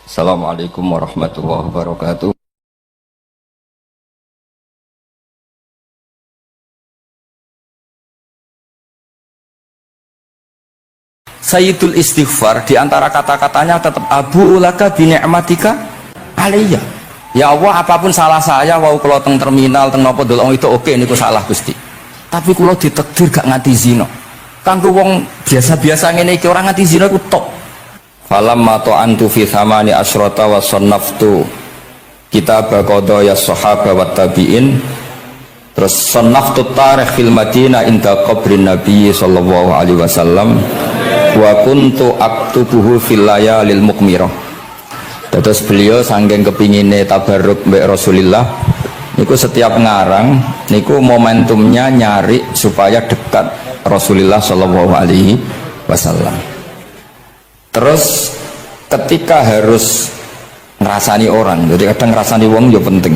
Assalamualaikum warahmatullahi wabarakatuh. Sayyidul istighfar di antara kata-katanya tetap abu ulaka bi ni'matika alayya. Ya Allah, apapun salah saya wau kula teng terminal teng napa delok itu oke niku salah Gusti. Tapi kula ditakdir gak nganti zina. Kanggo wong biasa-biasa ngene iki ora nganti zina iku top. Falamma ta'antu fi thamani asyrata wa sannaftu kitab qadaya sahaba wat tabi'in. Terus sannaftu tarikh fil Madinah inda qabrin Nabi sallallahu alaihi wasallam wa kuntu aktubuhu fil layalil mukmirah. Terus beliau saking kepingine tabarruk mbek Rasulullah niku setiap ngarang niku momentumnya nyari supaya dekat Rasulullah sallallahu alaihi wasallam. Terus ketika harus ngerasani orang, jadi kadang ngerasani wong ya penting.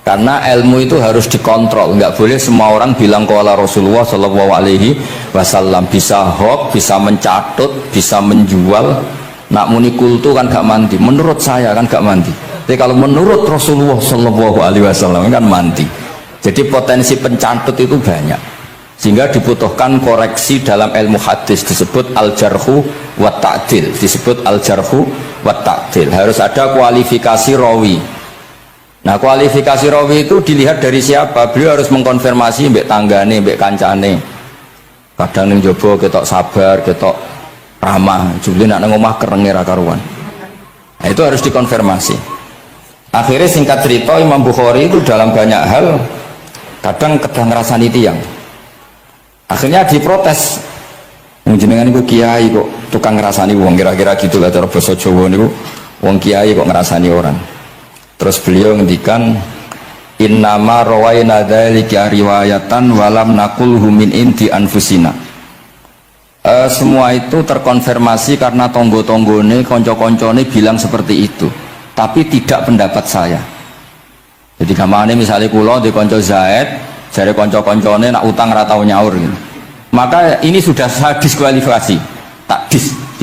Karena ilmu itu harus dikontrol, nggak boleh semua orang bilang qala Rasulullah sallallahu alaihi wasallam, bisa hoax, bisa mencatut, bisa menjual. Nak muni kultu kan gak mandi, menurut saya kan gak mandi. Jadi kalau menurut Rasulullah sallallahu alaihi wasallam kan mandi. Jadi potensi pencatut itu banyak, sehingga dibutuhkan koreksi dalam ilmu hadis, disebut al-jarhu wa ta'dil, disebut al-jarhu wa ta'dil. Harus ada kualifikasi rawi. Nah, kualifikasi rawi itu dilihat dari siapa. Beliau harus mengkonfirmasi mbek tanggane, mbek kancane. Kadang ning jaba ketok sabar, ketok ramah, jule nak nang omah kerenge ra karuan. Nah, itu harus dikonfirmasi. Akhirnya singkat cerita Imam Bukhari itu dalam banyak hal kadang kedang ngrasani tiyang. Akhirnya diprotes. Jenengan niku kiai kok tukang ngrasani wong, kira-kira gitu lah cara basa Jawa niku. Wong kiai kok ngrasani orang. Terus beliau ngendikan innama rawaina dzalika riwayatan walam naqulhu min inti anfusina. Semua itu terkonfirmasi karena tonggo-tonggone konco-koncone bilang seperti itu, tapi tidak pendapat saya. Jadi kamane misalnya kula di konco Zaid jare konco-koncone nak utang ra tau nyaur gitu. Maka ini sudah saya diskualifikasi,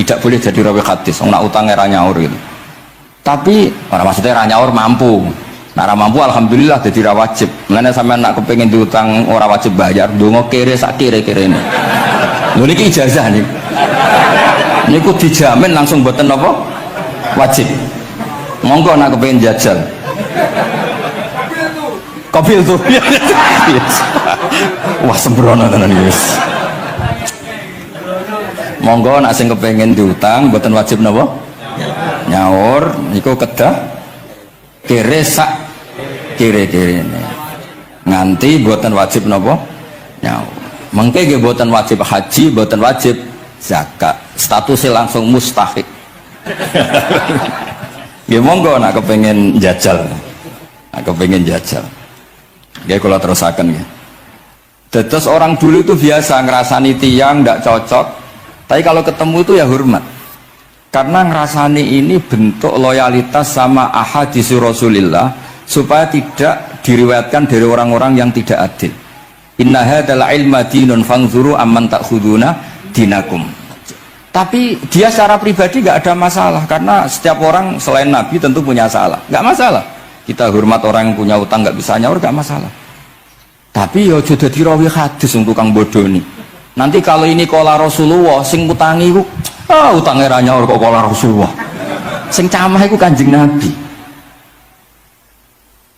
tidak boleh jadi rawi hadis wong nak utang ra nyaur gitu. Tapi orang maksudnya ranyaur mampu, nah mampu alhamdulillah jadi ra wajib. Mulane sampean nak kepengin diutang ora wajib bayar, donga kere sak kere-kerene. Lho niki ijazah nih. Niku dijamin langsung mboten napa? Wajib. Monggo nak kepengin jajal. Kopi tuh. Wah sembrono tenan iki. Monggo nak sing kepengin diutang mboten wajib napa? Nyaur niku kedah kere sak kere-kere ini nganti buatan wajib nopo nyaur. Mengke nggih buatan wajib haji, buatan wajib zakat, statusnya langsung mustahik. Nggih monggo nak kepengin jajal, nak kepengin jajal nggih kula terusaken nggih. Terus orang dulu itu biasa ngerasani tiang ndak cocok, tapi kalau ketemu itu ya hormat. Karena ngerasani ini bentuk loyalitas sama ahadits Rasulillah supaya tidak diriwayatkan dari orang-orang yang tidak adil. Inna hadzal ilma dinun fanzuru amman ta'khuduna dinakum. Tapi dia secara pribadi nggak ada masalah karena setiap orang selain Nabi tentu punya salah, nggak masalah. Kita hormat orang yang punya utang nggak bisa nyaur nggak masalah. Tapi yo jodoh dirawi hadis untuk kang bodoh nih. Nanti kalau ini kola Rasulullah sing utangi ku utangnya ra nyaur kok kola Rasulullah. Sing camah iku Kanjeng Nabi.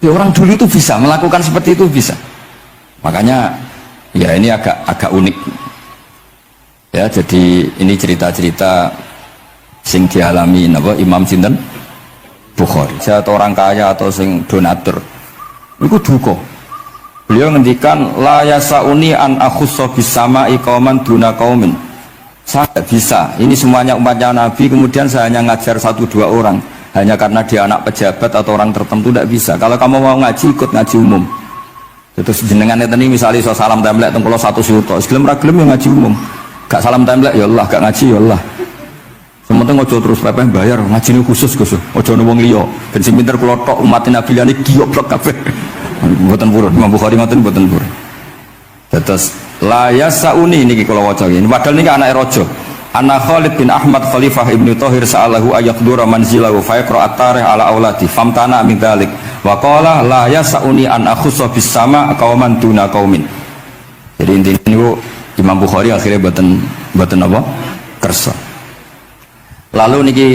Ya, orang dulu itu bisa melakukan seperti itu bisa. Makanya ya ini agak unik. Ya, jadi ini cerita-cerita sing dialami napa Imam sinten Bukhari. Saya atau orang kaya atau sing donatur. Iku duka. Beliau ngendikan la yasauni an akhussa bisama'i qauman duna qaumin. Saya tidak bisa, ini semuanya umatnya Nabi, kemudian saya hanya ngajar 1-2 orang hanya karena dia anak pejabat atau orang tertentu, tidak bisa. Kalau kamu mau ngaji, ikut ngaji umum. Terus jenengan ini misalnya so salam templek tengkulo 1 juta, segelem ragilem yang ngaji umum. Gak salam templek ya Allah, gak ngaji ya Allah. Sementing ojo terus pepeh bayar, ngaji ini khusus ojo wong liya. Ben sing pinter kula tok umat Nabi liyane gioblok kabeh. Mboten purun, Imam Bukhari ngoten mboten purun. Terus la yasauni niki kula waca iki. Padahal niki anake raja. Anna Khalid bin Ahmad Khalifah Ibnu Thahir sa'alahu ayaqdura manzilahu fa yaqra at-tarikh ala auladi famtana min dzalik wa qala la yas'uni an akhussa bis sama qauman duna qaumin. Jadi intinya niku Imam Bukhari akhirnya boten apa? Kersa. Lalu niki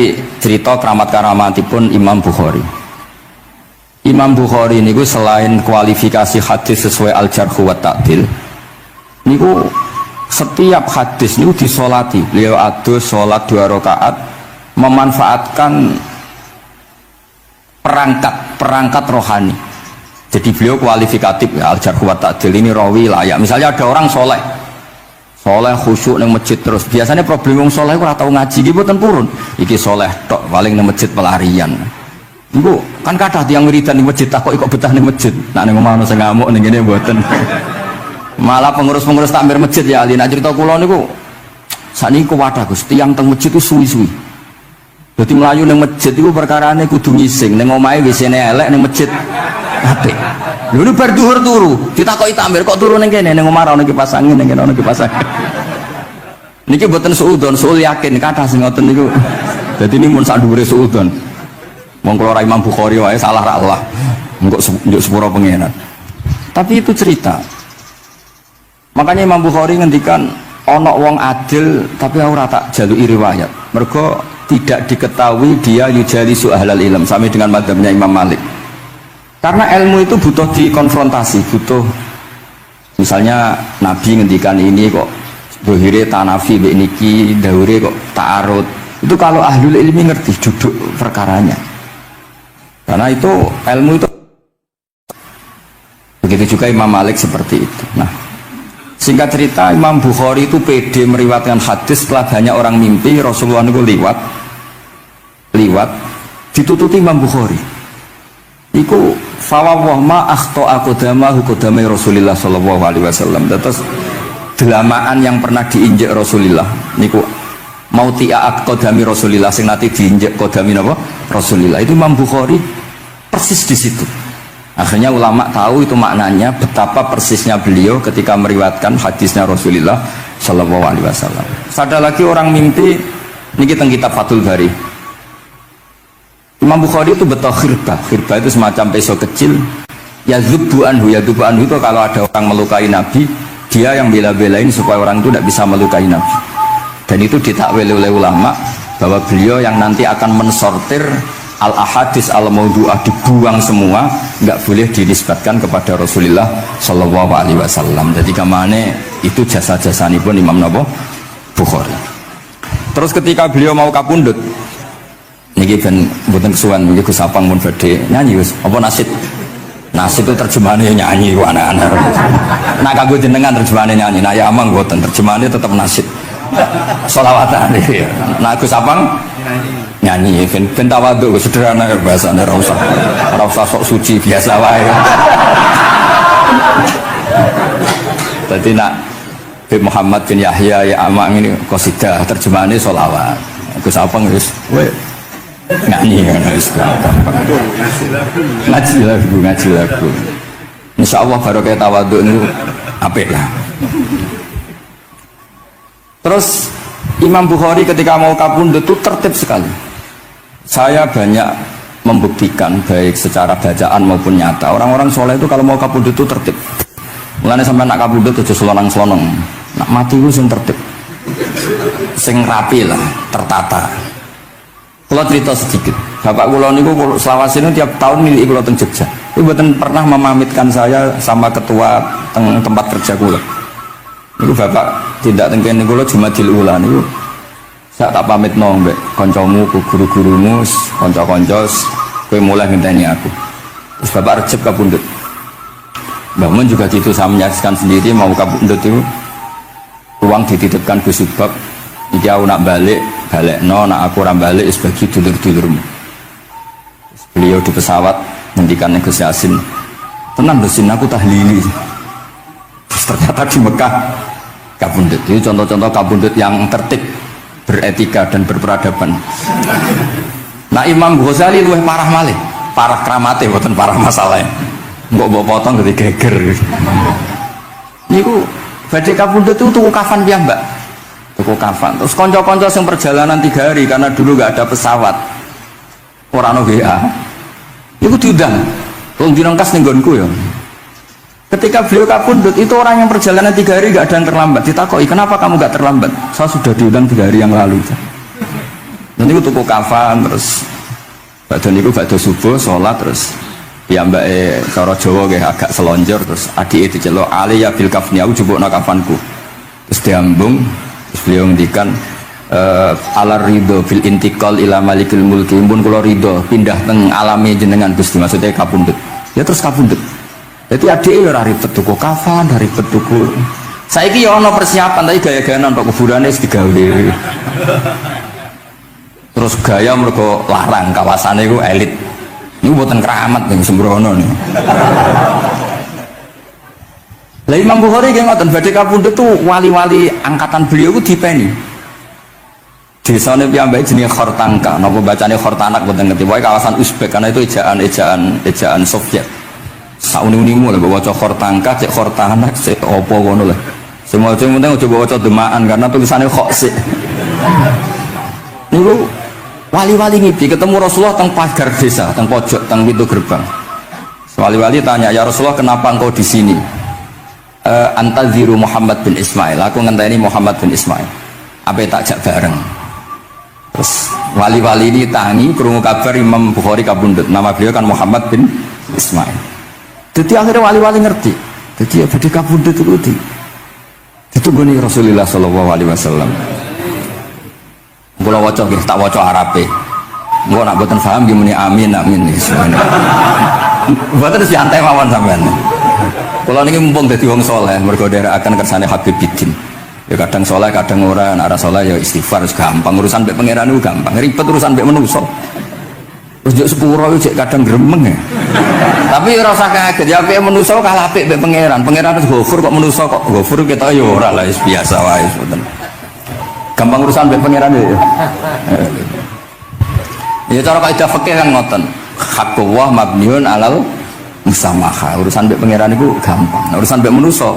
cerita keramat-keramatipun Imam Bukhari. Imam Bukhari niku selain kualifikasi hadis sesuai al-jarh wa ta'dil, niku setiap hadis niku disolati. Beliau adus sholat 2 rakaat memanfaatkan perangkat rohani. Jadi beliau kualifikatif ya, al-jarh wa ta'dil ini rawi layak. Misalnya ada orang soleh khusyuk nang masjid terus. Biasanya problem wong soleh ora tau ngaji iki mboten purun. Iki soleh tok paling nang masjid pelarian. Iku kan kathah tiyang wiridan di masjid takok kok betah ning masjid. Nek ning omah ono sing ngamuk ning kene mboten. Malah pengurus-pengurus takmir masjid ya, nek cerita kula niku sakniki kuwadah Gus, tiyang teng masjid itu suwi-suwi. Dadi mlayu ning masjid iku perkarane kudu ngising, ning omahe WC-ne elek ning masjid apik. Lho bar dhuwur turu, ditakoki takmir kok turu ning kene ning omah ora ono kipas angin, ning kene ono kipas angin. Niki mboten suudzon, suul yakin kathah sing ngoten niku. Dadi ini mun sak dhuwure suudzon. Wong kula Imam Bukhari wae salah ra Allah. Engko njuk sepuro pengenan. Tapi itu cerita. Makanya Imam Bukhari ngendikan ana wong adil tapi ora tak jaluki riwayat. Mergo tidak diketahui dia yujalisu ahlal ilm sampai dengan madzhabnya Imam Malik. Karena ilmu itu butuh dikonfrontasi, butuh misalnya Nabi ngendikan ini kok dohire tanafi mbek niki, daure kok ta'arud. Itu kalau ahlul ilmi ngerti duduk perkaranya. Karena itu ilmu itu begitu juga Imam Malik seperti itu. Nah, singkat cerita Imam Bukhari itu pede meriwayatkan hadis setelah banyak orang mimpi Rasulullah itu liwat ditututi Imam Bukhari. Iku fawwah ma akhta aqdamahu qadamai Rasulullah sallallahu alaihi wasallam. Terus delamaan yang pernah diinjak Rasulullah niku mau tiak qadami Rasulullah sing nate diinjak qadami napa Rasulullah. Itu Imam Bukhari persis di situ. Akhirnya ulama tahu itu maknanya betapa persisnya beliau ketika meriwayatkan hadisnya Rasulullah Shallallahu Alaihi Wasallam. Ada lagi orang mimpi, ini kita kitab Fathul Bari. Imam Bukhari itu betul khirbah itu semacam pisau kecil. Ya zubu anhu itu kalau ada orang melukai Nabi, dia yang bela-belain supaya orang itu tidak bisa melukai Nabi. Dan itu ditakwil oleh ulama bahwa beliau yang nanti akan mensortir al-ahadis al-maudu'ah, dibuang semua, nggak boleh dinisbatkan kepada Rasulullah Shallallahu Alaihi Wasallam. Jadi kemana itu jasa-jasa ini pun Imam Bukhari. Terus ketika beliau mau kapundut, niki ben mboten kesuwen niki Gus Sapang mun badhe nyanyi Gus, apa nasid? Nasid itu terjemahannya nyanyi ku anak-anak. Nah kanggo jenengan terjemahannya nyanyi, nah ya amang mboten terjemahannya tetap nasid. Sholawatan ya. Nah Gus Sapang nyanyi ben tawadhu sederhana bahasane ora usah sok suci biasa wae. Dadi nak Muhammad bin Yahya ya Amang ini qasidah terjemahannya sholawat. Gus Apang wis nyanyi wis ngaji lagu. Insyaallah barokah tawadhu niku apik lah. Terus Imam Bukhari ketika mau kapundhut itu tertib sekali. Saya banyak membuktikan baik secara bacaan maupun nyata. Orang-orang soleh itu kalau mau kapundhut itu tertib. Mulane sampai nak kapundhut aja selonang-selonong. Nak mati itu sing tertib. Sing rapi lah, tertata. Kalau cerita sedikit. Bapak kula niku selawasine tiap tahun milih kula teng Jogja. Itu mboten pernah memamitkan saya sama ketua tempat kerja kula. Niku bapak tidak tengken niku Jumadil Ula niku. Saya tak pamit nong mbek kancamu, guru-gurumu, kanca-kanca, kowe mulai ngenteni aku. Terus bapak Recep kapundhut. Mbah Mun juga gitu, saya menyaksikan sendiri mau kapundhut itu uang dititipkan Gus Subak. Iki aku nak balik nak aku ora balik wis bagi dulur-dulurmu. Beliau di pesawat ngendikan Gus Yasin, tenang Gus, aku tahlili. Terus ternyata di Mekah kapundhut. Ini contoh-contoh kapundhut yang tertib, beretika dan berperadaban. Nah Imam Ghazali luwih parah malih, parah kramate mboten parah masalahnya. Mbok potong dari geger. Niku badhe kapundhut itu tuku kafan piyambak. tuku kafan. Terus konco-konco yang perjalanan 3 hari karena dulu nggak ada pesawat, orang WA, itu diundang, tolong dirangkas nih gonku ya. Ketika beliau kapundut itu orang yang perjalanan 3 hari nggak ada yang terlambat. Ditakoi, kenapa kamu nggak terlambat? Saya sudah diundang 3 hari yang lalu. Nanti aku tuku kafan terus, badan itu bakdo subuh, sholat terus. Ya mbak cara Jawa kayak agak selonjor terus adik itu celok ali ya bil kafni aku jupuk kafanku terus diambung terus beliau ngendikan ala ridho fil intikal ila malikil mulki pun kula ridho pindah teng alami jenengan Gusti maksudnya kapundhut ya terus kapundhut jadi adik ya ora ribet tuku kafan dari ribet tuku saiki ya ana persiapan tapi gaya-gayanan Pak kuburane wis digawe terus gaya mergo larang kawasane iku elit. Ini buatan keramat yang sembrono nih. Lah Imam Bukhari yang ngoten badhe kapundhut tuh wali-wali angkatan beliau ku dipeni. Desane piyambake jenenge Khortangka, napa bacane Khortanak mboten ngerti. Pokoke kawasan Uzbek karena itu ejaan Soviet. Sauni-unimu lho waca Khortangka, cek Khortanak, cek apa ngono lho. Semua sing penting aja waca demaan karena tulisannya kok sik. Niku wali-wali ngipi ketemu Rasulullah teng pagar desa, teng pojok, teng pintu gerbang. Wali-wali tanya, ya Rasulullah kenapa engkau di sini? Antaziru Muhammad bin Ismail. Aku ngenteni Muhammad bin Ismail. Apa tak jak bareng? Terus wali-wali ini tangi krungu kabar Imam Bukhari kapundhut. Nama beliau kan Muhammad bin Ismail. Jadi akhirnya wali-wali ngerti. Jadi ya badhe kapundhut itu ditunggu Rasulullah sallallahu alaihi wasallam. Kalau wocok tak wocok Arabe, gua nak buatan paham gimana amin amin nih semuanya. Buatan santai mawon sampean. Kalau ini mumpung dari wong soleh, mergo daerah akan kersane Habib Bidin. Ya kadang soleh, kadang ora, arah soleh ya istighfar gampang. Urusan bek pangeran itu gampang. Ribet urusan bek manusa. Terus juk sepuro itu kadang gremeng ya. Tapi ora usah kaget ya bek manusa kalah apik bek pangeran. Pangeran itu gofur kok manusa kok gofur kita ya ora lah biasa wae sebetulnya. Gampang urusan mbek pangeran ya. Ya cara kaidah fikih kan ngoten. Haqqullah mabniun alal musamaha. Urusan mbek pangeran iku gampang. Nah, urusan mbek manusa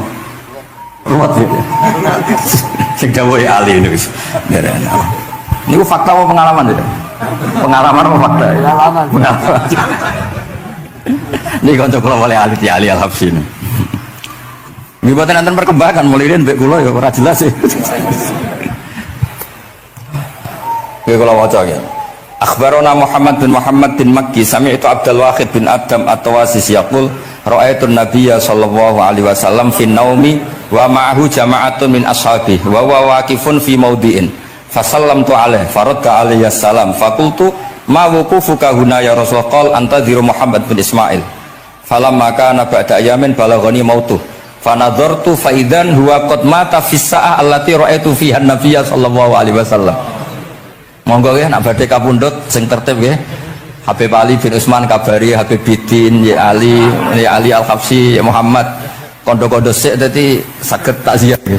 ruwet ya. Sing dawuhe ahli niku wis. Niku fakta apa pengalaman ya? Pengalaman apa fakta? Pengalaman. Pengalaman. Niki kanca kula oleh ahli ahli al-Habsyi. Nggih boten enten perkembangan mulai mbek kula ya ora jelas sih. Kalau wajah ya. Akhbarona Muhammad bin Makki sami'tu Abdul Wahid bin Adam at-Tawasis yaqul ra'aitu an-nabiyya sallallahu alaihi wasallam fi naumi wa ma'ahu jama'atun min ashabihi wa huwa waqifun fi mawdi'in fasallamtu alaihi faradda alayhi assalam faqultu ma wuqufuka huna ya Rasulullah qala antadhiru Muhammad bin Ismail falamma kana ba'da ayamin balaghani mautuh fanadhartu fa idzan huwa qad mata fi sa'ah allati ra'aitu fiha an-nabiyya sallallahu alaihi wasallam. Monggo ya nak badhe kapundhut sing tertib nggih. Habib Ali bin Utsman kabari Habib Bidin ya Ali Al-Habsyi ya Muhammad kondo-kondo sik dadi saged takziah nggih.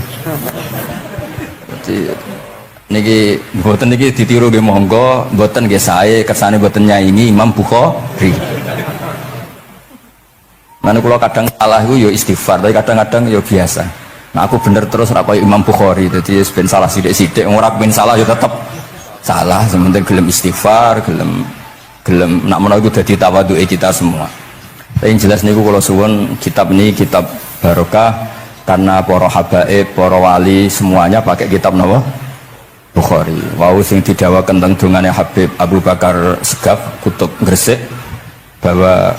Dadi niki mboten niki ditiru nggih monggo, mboten nggih sae kersane mboten nyaingi Imam Bukhari. Mana kula kadang salah iku ya istighfar, tapi kadang-kadang ya biasa. Nah aku bener terus ora koyo Imam Bukhari, dadi ben salah sithik-sithik ora ben salah ya tetep salah, sementing gelem istighfar, gelem nak menawa iku dadi tawadhuke kita semua. Tapi yang jelas niku kula suwun kitab ini kitab barokah karena para habaib, para wali semuanya pakai kitab napa? Bukhari. Wau sing didhawaken teng dongane Habib Abu Bakar Segaf Kutub Gresik bahwa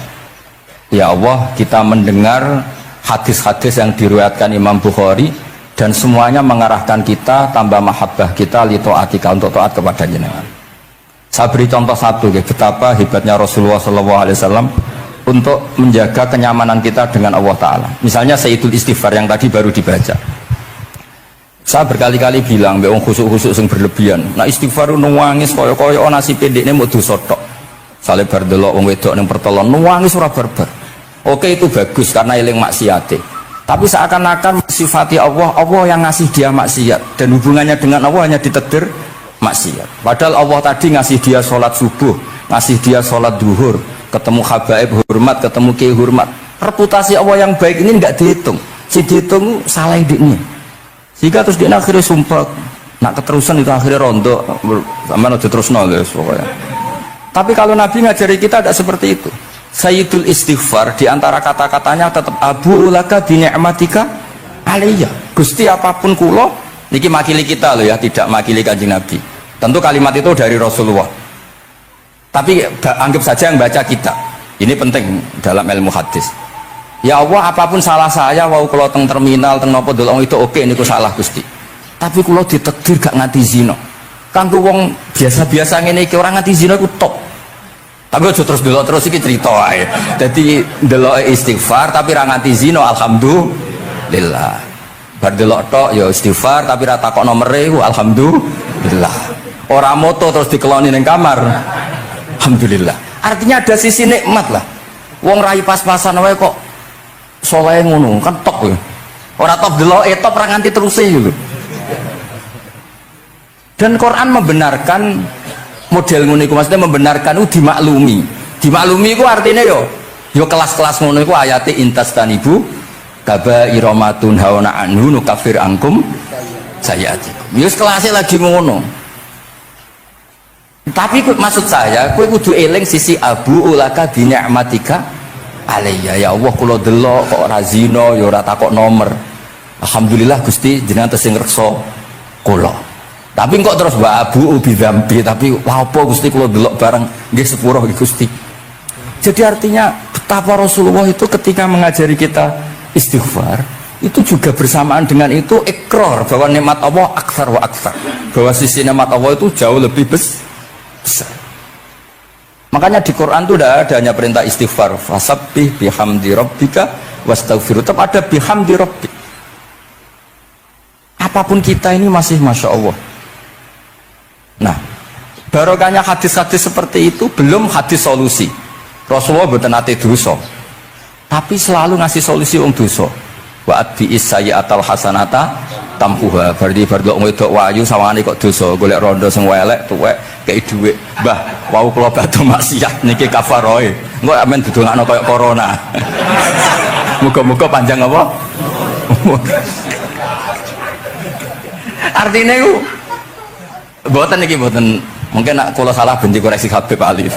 ya Allah kita mendengar hadis-hadis yang diriwayatkan Imam Bukhari dan semuanya mengarahkan kita tambah mahabbah kita li taatika untuk taat kepada jenengan. Saya beri contoh satu ya, betapa hebatnya Rasulullah SAW untuk menjaga kenyamanan kita dengan Allah Ta'ala. Misalnya Sayyidul Istighfar yang tadi baru dibaca. Saya berkali-kali bilang be wong khusuk-khusuk sing berlebihan. Nah istighfar nangis koyo-koyo nasi pendekne mau dosa tok. Sale bar delok wong wedok ning pertelon nangis ora barbar. Oke itu bagus karena eling maksiate. Tapi seakan-akan sifati Allah yang ngasih dia maksiat dan hubungannya dengan Allah hanya ditetir maksiat. Padahal Allah tadi ngasih dia sholat subuh, ngasih dia sholat duhur, ketemu habaib hormat, ketemu kiai hormat. Reputasi Allah yang baik ini nggak dihitung. Si dihitung salah ini. Jika terus dia akhirnya sumpah, Nak keterusan itu akhirnya rondo, sama udah terus guys pokoknya. Tapi kalau Nabi ngajari kita tidak seperti itu. Sayyidul istighfar diantara kata-katanya tetap abu ulaka bi ni'matika alayya. Gusti apapun kulo, niki makili kita loh ya, tidak makili Kanjeng Nabi. Tentu kalimat itu dari Rasulullah. Tapi anggap saja yang baca kita. Ini penting dalam ilmu hadis. Ya Allah, apapun salah saya, wau kalau teng terminal, teng nopo dolong itu oke, niku salah Gusti. Tapi kalau ditakdir gak nganti zina. Kanggo wong biasa-biasa ngene iki orang nganti zina iku top. Tapi aja terus delok terus iki cerita ae. Dadi delok istighfar tapi ra nganti zina, alhamdulillah. Bar delok tok ya istighfar tapi ra takok nomere iku alhamdulillah. Ora moto terus dikeloni ning kamar. Alhamdulillah. Artinya ada sisi nikmat lah. Wong rai pas-pasan wae kok soleh ngono kan tok ya. Ora top delok top ra nganti terus gitu. Dan Quran membenarkan model ngono iku, maksudnya membenarkan itu dimaklumi. Dimaklumi itu artinya yo kelas-kelas ngono iku ayate intastanibu kabaira ma tunhauna anhu nukafir angkum sayyiatikum. Yo kelasnya lagi ngono. Tapi maksud saya kowe kudu eling sisi abu ulaka bi ni'matika alayya. Ya Allah kula delok kok ora zina ya ora takok nomor. Alhamdulillah Gusti jenengan tesih ngreksa kula. Tapi kok terus wa abu bi dzambi, tapi lha apa Gusti kula delok bareng nggih sepuro Gusti. Jadi artinya betapa Rasulullah itu ketika mengajari kita istighfar itu juga bersamaan dengan itu ikrar bahwa nikmat Allah aktsar wa aktsar. Bahwa sisi nikmat Allah itu jauh lebih besar. Makanya di Quran itu tidak ada hanya perintah istighfar, fasabbih bihamdi rabbika wastaghfir, tetap ada bihamdi rabbik. Apapun kita ini masih masya Allah. Nah, barokahnya hadis-hadis seperti itu belum hadis solusi. Rasulullah mboten nate dosa, tapi selalu ngasih solusi wong dosa. Wa atbi'is sayyi'atal hasanata tampuha. Berarti bar delok wedok wayu sawangane kok dosa, golek rondo sing elek tuwek kei dhuwit. Mbah, wau kula badhe maksiat niki kafaroe. Engko amen didongakno kaya corona. Muga-muga panjang apa? Artinya itu mboten niki mboten, mungkin nak kula salah benci koreksi Habib Ali.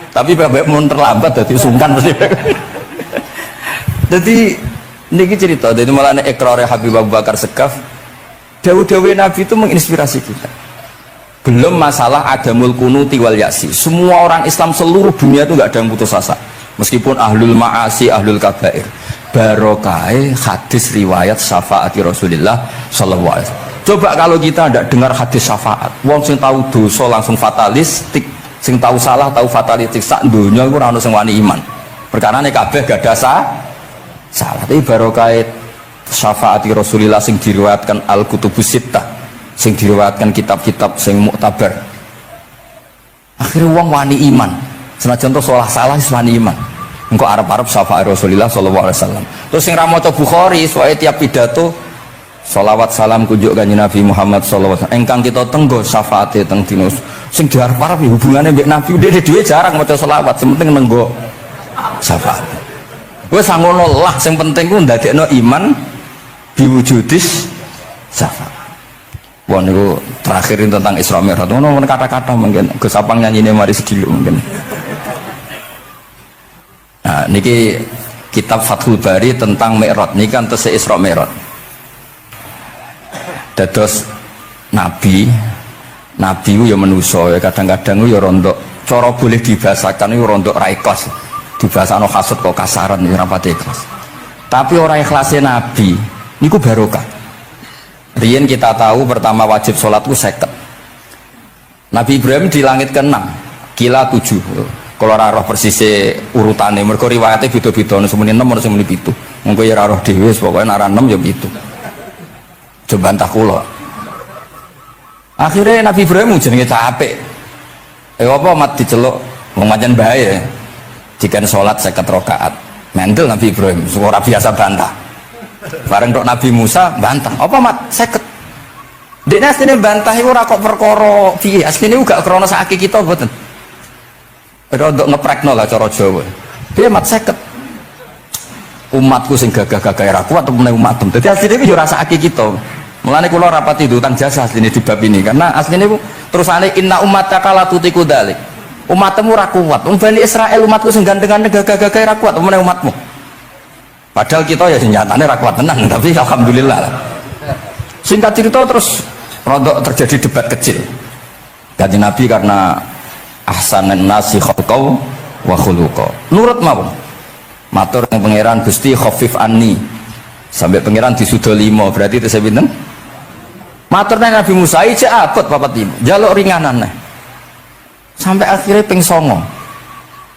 Tapi bapak mun terlambat dadi sungkan mesti. Jadi niki cerita, jadi malah nek ikrare Habib Abu Bakar Segaf, dawuh-dawuh Nabi itu menginspirasi kita. Belum masalah adamul kunuti wal yasi. Semua orang Islam seluruh dunia itu nggak ada yang putus asa. Meskipun ahlul ma'asi, ahlul kabair. Barokai hadis riwayat syafaati Rasulullah sallallahu alaihi wasallam. Coba kalau kita tidak dengar hadis syafaat, wong sing tahu dosa langsung fatalistik, sing tahu salah tahu fatalistik, sak dunya iku ora ono sing wani iman. Perkara nek kabeh gak ada salah. Tapi barokai syafaati Rasulullah sing diriwayatkan Al-Kutubus Sittah, sing diriwayatkan kitab-kitab sing muktabar. Akhirnya wong wani iman. Senajan to salah wis wani iman. Engko arep-arep syafaat Rasulullah sallallahu alaihi wasallam. Terus sing ra maca Bukhari, soalnya tiap pidato sholawat salam kunjuk kanjeng Nabi Muhammad sallallahu alaihi wasallam. Engkang kita tenggo syafaate teng dina sing diarep-arep hubungane mbek Nabi dhewe jarang maca sholawat, sing penting nenggo syafaat. Wes ngono lah, sing penting ku ndadekno iman biwujudis syafaat. Wah niku terakhirin tentang Isra Mi'raj. Ngono kata-kata mungkin Gus Apang nyanyine mari sedilo mungkin. Nah, niki kitab Fathul Bari tentang Mi'raj niki kan tesih Isra Mi'raj. Dados nabi ku ya manusa ya kadang-kadang ya rondok cara boleh dibahasakan ya rondok ra ikhlas. Dibahasano hasud kok kasaran ya ora pati ikhlas. Tapi orang ikhlasnya nabi niku barokah. Riyen kita tahu pertama wajib sholat ku 50. Nabi Ibrahim di langit ke-6 kila 7. Kalau ora roh persise urutane mergo riwayate beda-beda, semene 6 ora semene 7. Mengko ya ora roh dhewe pokoke nek ora 6 ya 7. Coba bantah kula. Akhirnya Nabi Ibrahim jenenge capek. Apa mat diceluk wong pancen bae. Jika sholat 50 rakaat. Mendel Nabi Ibrahim, ora biasa bantah. Bareng tok Nabi Musa bantah. Apa mat 50? Dekne asline bantah iku ora kok perkara piye. Asline uga krana sakake kita mboten. Rodok ngeprekno lah cara Jawa. Piye mat 50? Umatku sing gagah-gagah ora kuat temene umatem. Dadi asline iki yo rasake kita. Mulane kula rapati utang jasa asline di bab ini karena asline itu terusane inna ummataka la tutiku dzalik. Umatmu ora kuat. Wong Bani Israil umatku sing gandengan gagah-gagah ra kuat omene umatmu. Padahal kita ya nyatane ra kuat tenan, tapi alhamdulillah lah. Singkat cerita terus rodok terjadi debat kecil. Jadi Nabi karena ahsanan nasi khalqau wa khuluqa. Nurut mawon. Matur yang pangeran Gusti khafif anni. Sampai pangeran disudo 5 berarti itu saya pinten? Matur nang Nabi Musa iki abot papat 5. Jaluk ringanan nah. Sampai akhirnya ping 9.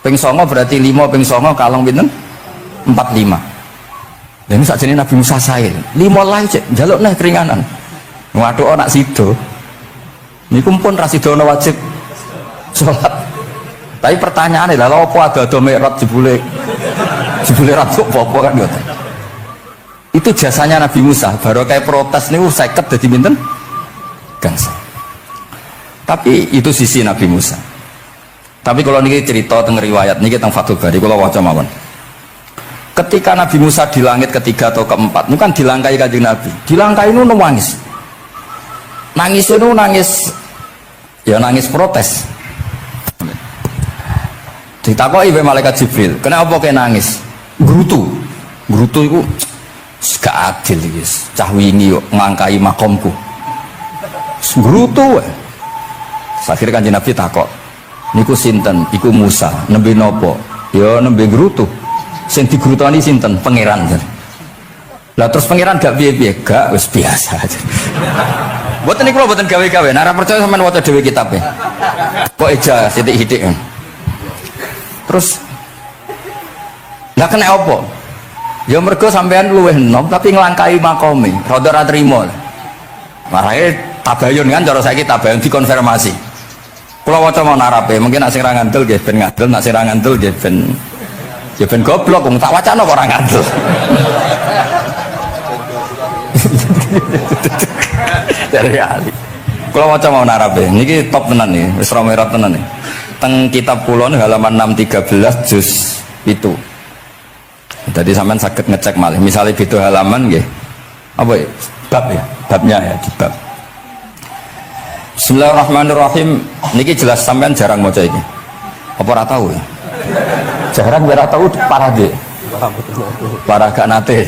Ping 9 berarti 5 ping 9 kalong pinten? 45. Dan ini sakjane Nabi Musa sae. 5 lae cek jaluk nah keringanan. Waduh anak sido. Niku pun ra sido wajib sholat. Tapi pertanyaannya lah, apa ada mi'raj jebule ratuk apa kan gitu. Itu jasanya Nabi Musa. Baru kayak protes niku 50 dadi pinten? Gangsa. Tapi itu sisi Nabi Musa. Tapi kalau niki cerita teng riwayat niki teng Fathul Bari kula waca mawon. Ketika Nabi Musa di langit ketiga atau keempat, itu kan dilangkai Kanjeng Nabi. Dilangkai itu nangis. Nangis itu nangis ya nangis protes. Ditakoki wae malaikat Jibril, "Kenapa kowe nangis?" Grutu iku gak adil iki. Cah wingi yo ngangkai makomku. Grutu wae. Akhire Kanjeng Nabi takok, "Niku sinten?" "Iku Musa." "Nembe napa?" "Ya nembe grutu." Sing digrutoni sinten? Pangeran. Lah terus pangeran gak piye-piye? Gak, wis biasa aja. Mboten niku mboten gawe-gawe. Nek ora percaya sampean waca dhewe kitabe. Kok eja sithik-sithik. Terus lah kena apa? Ya mergo sampean luwih enom tapi nglangkai makome, rada ora trimo. Marahe tabayun kan cara saiki tabayun dikonfirmasi. Kula waca mau narape, mungkin nek sing ra ngandel nggih ben ngandel, nek sing ra ngandel nggih ben ya ben goblok wong tak wacana kok ora ngandel. Dari ali. Kula waca mau narape, niki top tenan nih, wis romerap tenan nih. Teng kitab kula halaman 613 juz itu. Jadi sampean saged ngecek malih. Misalnya beda halaman nggih. Apa ya? Bab ya, babnya ya di bab. Bismillahirrahmanirrahim. Niki jelas sampean jarang maca iki. Apa ora tahu ya? Jarang ora tahu parah deh. Parah gak nate.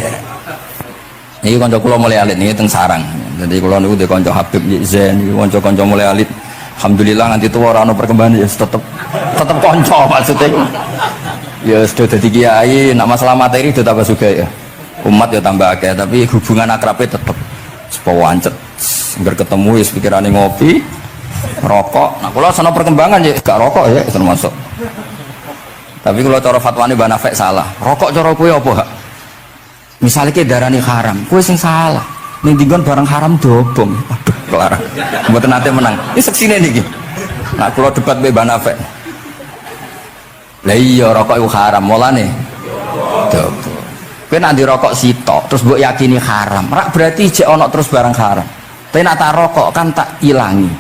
Niki kanca kula mulai alit niki teng sarang. Jadi kula niku dhe kanca Habib Zain, niku kanca mulai alit. Alhamdulillah nganti tuwa ora ana perkembangan ya tetep kanca maksudnya. Ya sudah jadi kiai, nak masalah materi sudah tambah juga ya. Umat ya tambah akeh, tapi hubungan akrabnya tetep sepawancet. Berketemu ya pikirannya ngopi, rokok. Nah kalau sana perkembangan ya gak rokok ya termasuk. Tapi kalau cara fatwanya Mbak Nafek salah. Rokok cara kowe apa? Misalnya ke darani haram, kowe sing salah. Ning dinggon barang haram dobong. Aduh, kelarang. Mboten nate menang. Ini seksine niki. Nah kalau debat Mbak Nafek. Lah iya rokok itu haram, mulane dobong. Kowe nek rokok sitok terus mbok yakini haram. Rak berarti jek ana terus barang haram. Tapi nek tak rokok kan tak ilangi.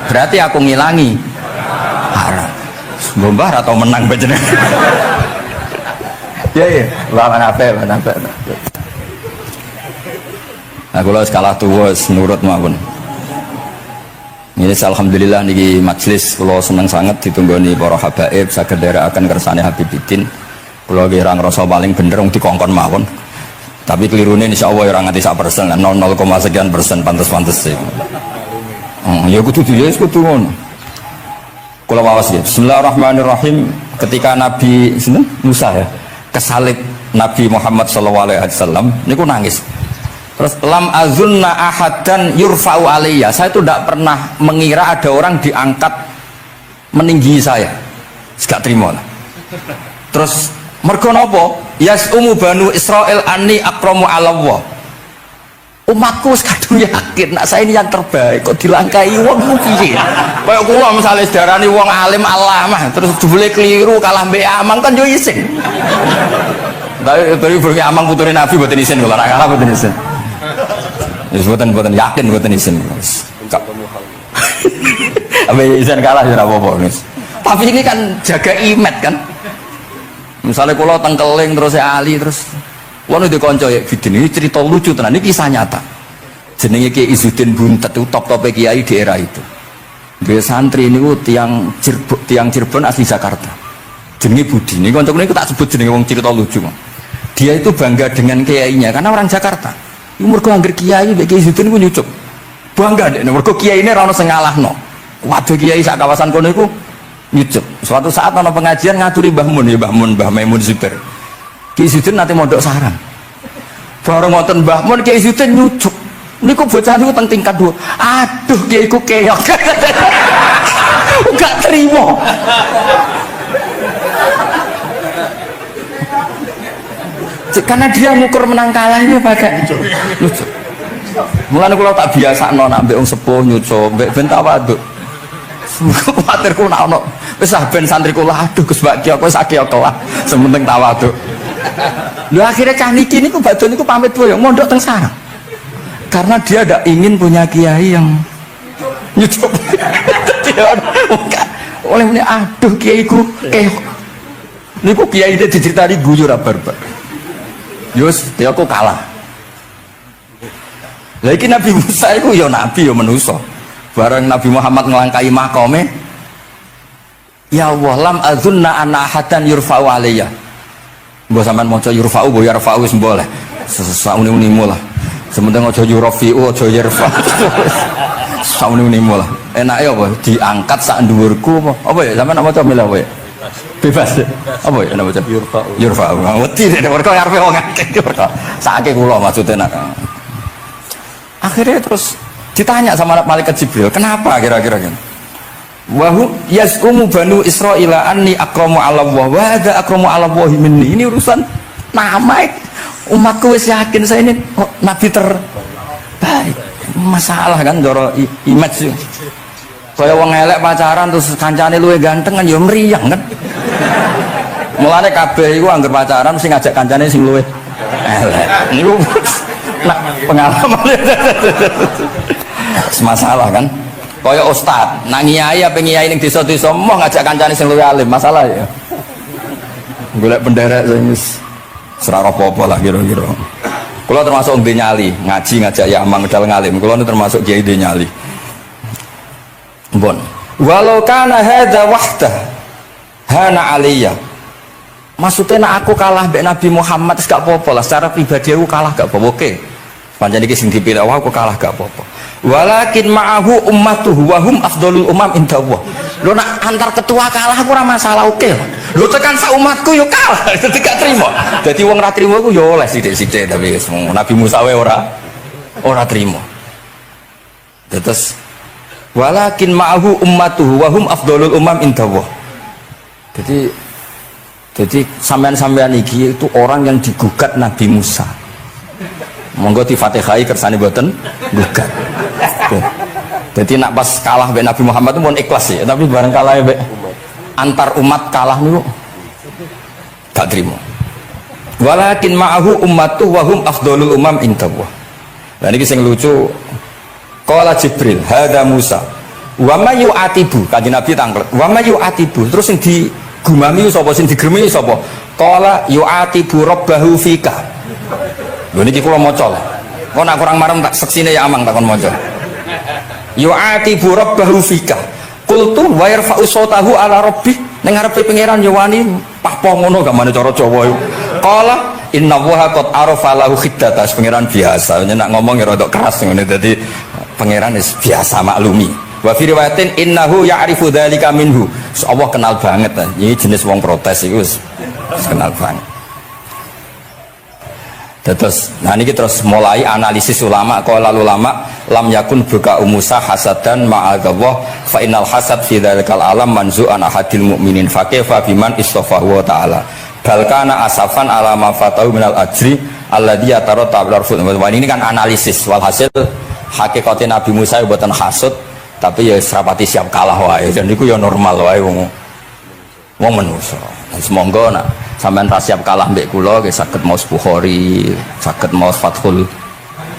Berarti aku ngilangi haram. Mbah atau menang bajene. Ya, mana apa. Nah, kalau skala tuwa nurut mawon. Ini alhamdulillah niki majelis kula seneng sangat ditunggoni para habaib saged nderekaken kersane Habibidin. Kula nggih ra ngrasa paling bener wong dikongkon mawon. Tapi kelirune insyaallah ora nganti 1%, 0,, sekian persen pantes-pantes sih. Ya kudu kudu ngono. Kula wawas ya. Bismillahirrahmanirrahim. Ketika Nabi Musa ya kesalib Nabi Muhammad SAW niku nangis. Terus lam azunna ahadan yurfa'u alayya. Saya itu tidak pernah mengira ada orang diangkat meninggi saya. Gak terima lah. Terus mergo napa? Yasumu banu Israil anni akramu 'ala Allah. Umatku kadung yakin nak saya ini yang terbaik kok dilangkai wong ku piye? Kayak kula misale sedarani wong alim alamah terus jebule keliru kalah mbek amang kan yo isin. Tapi berke amang puture Nabi mboten isin kula ra kalah mboten isin. Wis mboten yakin mboten isin. Apa isin kalah ya ora apa-apa wis. Tapi ini kan jaga imet kan. Misalnya kula tengkeling terus Ali terus Kulo ndek kanca ya Bidin ini cerita lucu tenan, ini kisah nyata. Jenenge Kiai Izzuddin Buntet itu top-top kiai di era itu. Dia santri niku tiang Cirebon asli Jakarta. Jenenge Budi. Niku kanca niku tak sebut jenenge wong cerita lucu. Dia itu bangga dengan kiainya karena orang Jakarta. Iku mergo anggere kiai mbek Kiai Izzuddin niku nyucuk. Bangga deh, mergo kiai ini ra ono sing ngalahno. Waduh kiai sak kawasan kono iku nyucuk. Suatu saat ana pengajian ngaturi Mbah Mun ya Mbah Maimun Zubair. Kiai Izzuddin nate mondok sarang. Bareng wonten Mbah Mun Kiai Izzuddin nyucuk. Niku bocah niku teng tingkat 2. Aduh kiai ku keok. Enggak terima. Karena dia ngukur menang kalahnya pakai nyucuk. Mulane kula tak biasakno nak mbek wong sepuh nyucuk, mbek ben tawaduk. Kuwatirku nak ono wis ben santri kula aduh Gus Bakti aku wis akeh kelah, sementing tawaduk. Lho akhirnya cah niki niku badhe niku pamit boyong mondok teng sarang. Karena dia tidak ingin punya kiai yang nyucuk. Oleh ini aduh kiaiku keok. Niku kiai itu diceritani guyu ra barbar. Yus, dia aku kalah. Lagi Nabi Musa itu ya nabi ya manusia. Bareng Nabi Muhammad ngelangkai makome, ya Allah lam azunna anna ahadan yurfa'u alayya. Mbok sampean maca yurfa'u bo yarfa'u wis boleh. Sauni-unimu lah. Sementing aja yurafi'u aja yarfa. Sauni-unimu lah. Enake apa diangkat sak dhuwurku apa? Apa ya sampean maca milih apa ya? Bebas deh. Apa ya nama macam yurfa'u. Wedi nek mergo arepe wong akeh mergo. Sakake kula maksudnya nak. Akhirnya terus ditanya sama malaikat Jibril, kenapa kira-kira kan? Wahu yasqumu banu Israila anni akramu 'ala Allah wa hadza akramu 'ala Allah minni. Ini urusan nama umatku wis yakin saya ini nabi terbaik. Masalah kan joro image. Kaya wong elek pacaran terus kancane luwih ganteng kan ya mriyang kan. Mulane kabeh iku anggere pacaran mesti ngajak kancane sing luwih elek. Niku nah, pengalaman. Masalah kan. Kaya ustad, nang kiai apa kiai ning desa-desa mau ngajak kancane sing luwih alim, masalah ya. Golek penderek sing wis ora apa-apa lah kira-kira. Kula termasuk ndek nyali, ngaji ngajak ya amang medal ngalim. Kula termasuk kiai ndek nyali. Bon. Walau kana hadza wahda hana aliyya. Maksudnya nak aku kalah mbek Nabi Muhammad wis gak apa-apa lah, secara pribadi aku kalah gak apa-apa. Oke. Pancen iki sing dipilih aku kalah gak apa-apa. Walakin ma'ahu ummatuhu wa hum afdhalul umam indallah. Lho nak antar ketua kalah aku ora masalah oke. Lho tekan sak umatku yo kalah, dadi gak trimo. Dadi wong ora trimo iku yo oleh sithik-sithik tapi Nabi Musa wae ora trimo. Terus walakin ma'ahu ummatuhu wa hum afdhalul umam indallah. Jadi sampean-sampean iki itu orang yang digugat Nabi Musa. Monggo di Fatihai kersane mboten gugat. Jadi nak pas kalah mbek Nabi Muhammad itu pun ikhlas ya, tapi bareng kalah mbek antar umat kalah niku gak trimo. Walakin ma'ahu ummatu wa hum afdhalul umam indallah. Lah niki sing lucu. Qala Jibril, hadza Musa. Wa may yu'atibu, kanjeng Nabi tanglet. Wa may yu'atibu, terus sing digumami sapa, sing digremi sapa? Qala yu'atibu rabbahu fika. Lho niki kula maca. Kok nak kurang marem tak seksine ya amang tak kon maca. Yu'atibu rabbahu fika. Qultu wa yarfa'u sautahu ala rabbih. Ning ngarepe pangeran ya wani pahpo ngono gak mane cara Jawa iku. Qala inna waha qad arafa lahu khiddata. Pangeran biasa, nek ngomong ya rada keras ngene dadi pangeran wis biasa maklumi. Wa fi riwayatin innahu ya'rifu dzalika minhu. Allah kenal banget. Ini jenis wong protes iku wis kenal banget. Terus, nah ini terus mulai analisis ulama. Kalau ulama lam yakun buka umusa hasadan ma'adallah fa innal hasad fi dzalikal alam manzu'an ahadil mu'minin fa kaifa biman istafahu wa ta'ala bal kana asafan ala ma fatahu minal ajri alladhi yatarattabu arfud. Ini kan analisis walhasil hakikatnya Nabi Musa buatan hasud tapi ya serapati siap kalah wae dan itu ya normal wae wong manusia. Semoga nak sampean ra siap kalah mbek kula nggih saged maos Bukhari, saged maos Fathul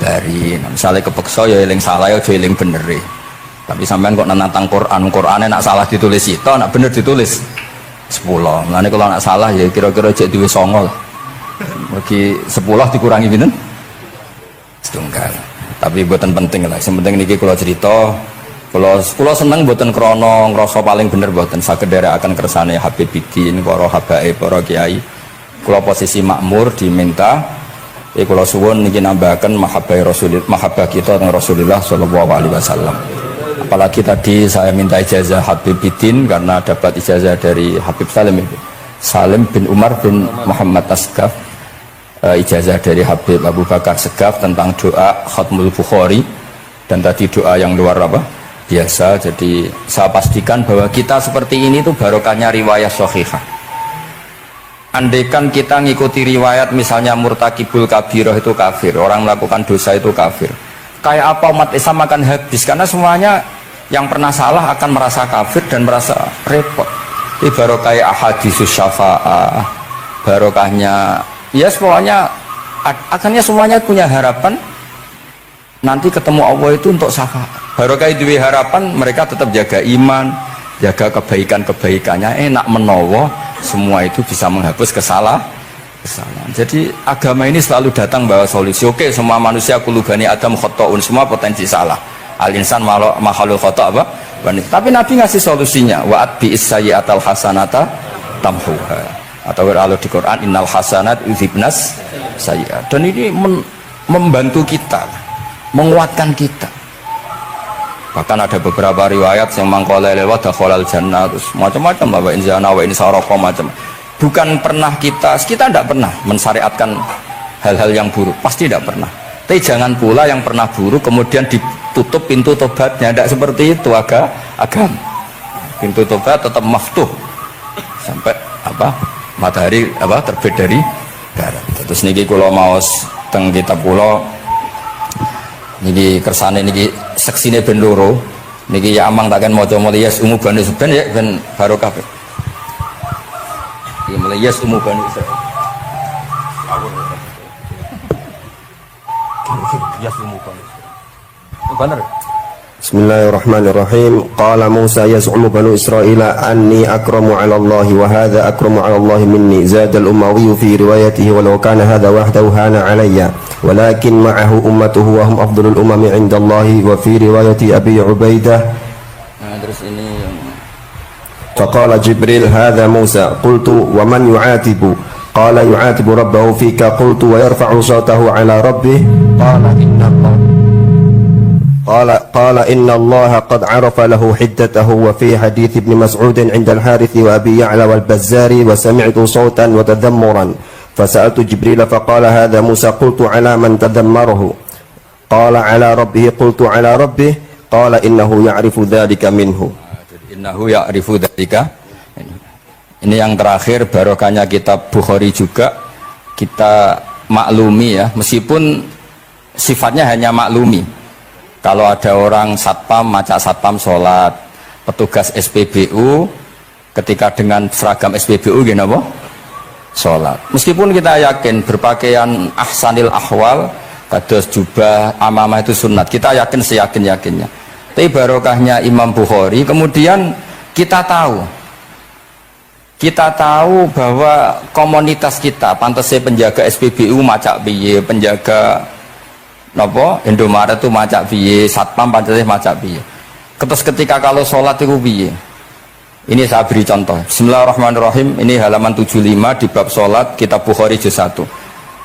Bari. Misalnya kepeksa ya eling salah ya aja eling bener. Tapi sampean kok nantang Qur'ane nak salah ditulis itu, nak bener ditulis 10. Mulane kalau nak salah ya kira-kira jek duwe 9 lah. Bagi 10 dikurangi pinten? Setunggal. Tapi buatan penting lah. Yang penting niki kula cerita, kula seneng buatan krono ngrasa paling bener buatan saged akan kersane Habib Bidin, para habaib, para kiai. Kula posisi makmur diminta kula suwun niki nambahaken mahabbah kita tentang Rasulullah sallallahu alaihi wasallam. Apalagi tadi saya minta ijazah Habib Bidin karena dapat ijazah dari Habib Salim bin Umar bin Muhammad Asgaf, ijazah dari Habib Abu Bakar Segaf tentang doa Khatmul Bukhari, dan tadi doa yang luar biasa. Jadi saya pastikan bahwa kita seperti ini tuh barokahnya riwayat sahihah. Andaikan kita ngikuti riwayat misalnya murtakibul kabirah itu kafir, orang melakukan dosa itu kafir, kayak apa umat Islam akan habis, karena semuanya yang pernah salah akan merasa kafir dan merasa repot. Ini barokah ahadisus syafa'ah, barokahnya ya semuanya, akhirnya semuanya punya harapan nanti ketemu Allah itu untuk syafaat. Barokah itu harapan, mereka tetap jaga iman, jaga kebaikan-kebaikannya, enak menowo, semua itu bisa menghapus kesalahan. Jadi agama ini selalu datang bawa solusi. Oke, semua manusia kulubani Adam khotoun, semua potensi salah. Al-insan makhluk khoto apa? Tapi Nabi ngasih solusinya. Wa'at bi'is sayyi'atal hasanata tamhuha. Atau kalau di Quran innal hasanat yudhibnas sayyi'at. Dan ini membantu kita, menguatkan kita. Bahkan ada beberapa riwayat yang mangkola lewat dakhalal jannah, terus macam-macam, bahwa inzana wa in sarqa macam. Bukan pernah kita tidak pernah mensyariatkan hal-hal yang buruk, pasti tidak pernah. Tapi jangan pula yang pernah buruk kemudian ditutup pintu tobatnya, tidak seperti itu agama. Pintu tobat tetap maftuh sampai matahari terbit dari barat. Terus niki kula maos teng kitab kula niki kersane niki seksine ben loro niki ya amang takkan maca yes umu bani ben ya ben barokah. Iki mulai yes umu bani yes umu bani. Benar. Bismillahirrahmanirrahim. Qala Musa yaz'umu banu Israila anni akramu 'ala Allah wa hadha akramu 'ala Allah minni. Zada al-Umawi fi riwayatihi walau kana hadha wahdahu hana 'alayya walakin ma'ahu ummatuhu wa hum afdalul umami 'inda Allah. Wa fi riwayati Abi Ubaidah terus ini faqala Jibril hadha Musa qultu wa man yu'atibu qala yu'atibu rabbahu fika qultu wa yarfa'u sawtahu 'ala rabbih qala inna Allah قال إن الله قد عرف له حدته. وفي حديث ابن مسعود عند الحارث وأبي يعلى والبزار وسمعت صوتا وتذمرا فسألت جبريل فقال هذا موسى قلت على من تذمره قال على ربه قلت على ربه قال إنه يعرف ذلك منه. إنه يعرف ذلك. Ini yang terakhir barokahnya kitab Bukhari juga kita maklumi ya, meskipun sifatnya hanya maklumi. Kalau ada orang satpam, macak satpam sholat, petugas SPBU ketika dengan seragam SPBU gini apa? Sholat. Meskipun kita yakin berpakaian ahsanil ahwal, kados jubah, amamah itu sunnat, kita yakin seyakin-yakinnya. Tapi barokahnya Imam Bukhari, kemudian kita tahu bahwa komunitas kita, pantasnya penjaga SPBU macak piye, penjaga napa Indomaret itu macak piye, satpam pancasila macak piye. Terus ketika kalau sholat itu piye? Ini saya beri contoh. Bismillahirrahmanirrahim. Ini halaman 75 di bab sholat kitab Bukhari juz 1.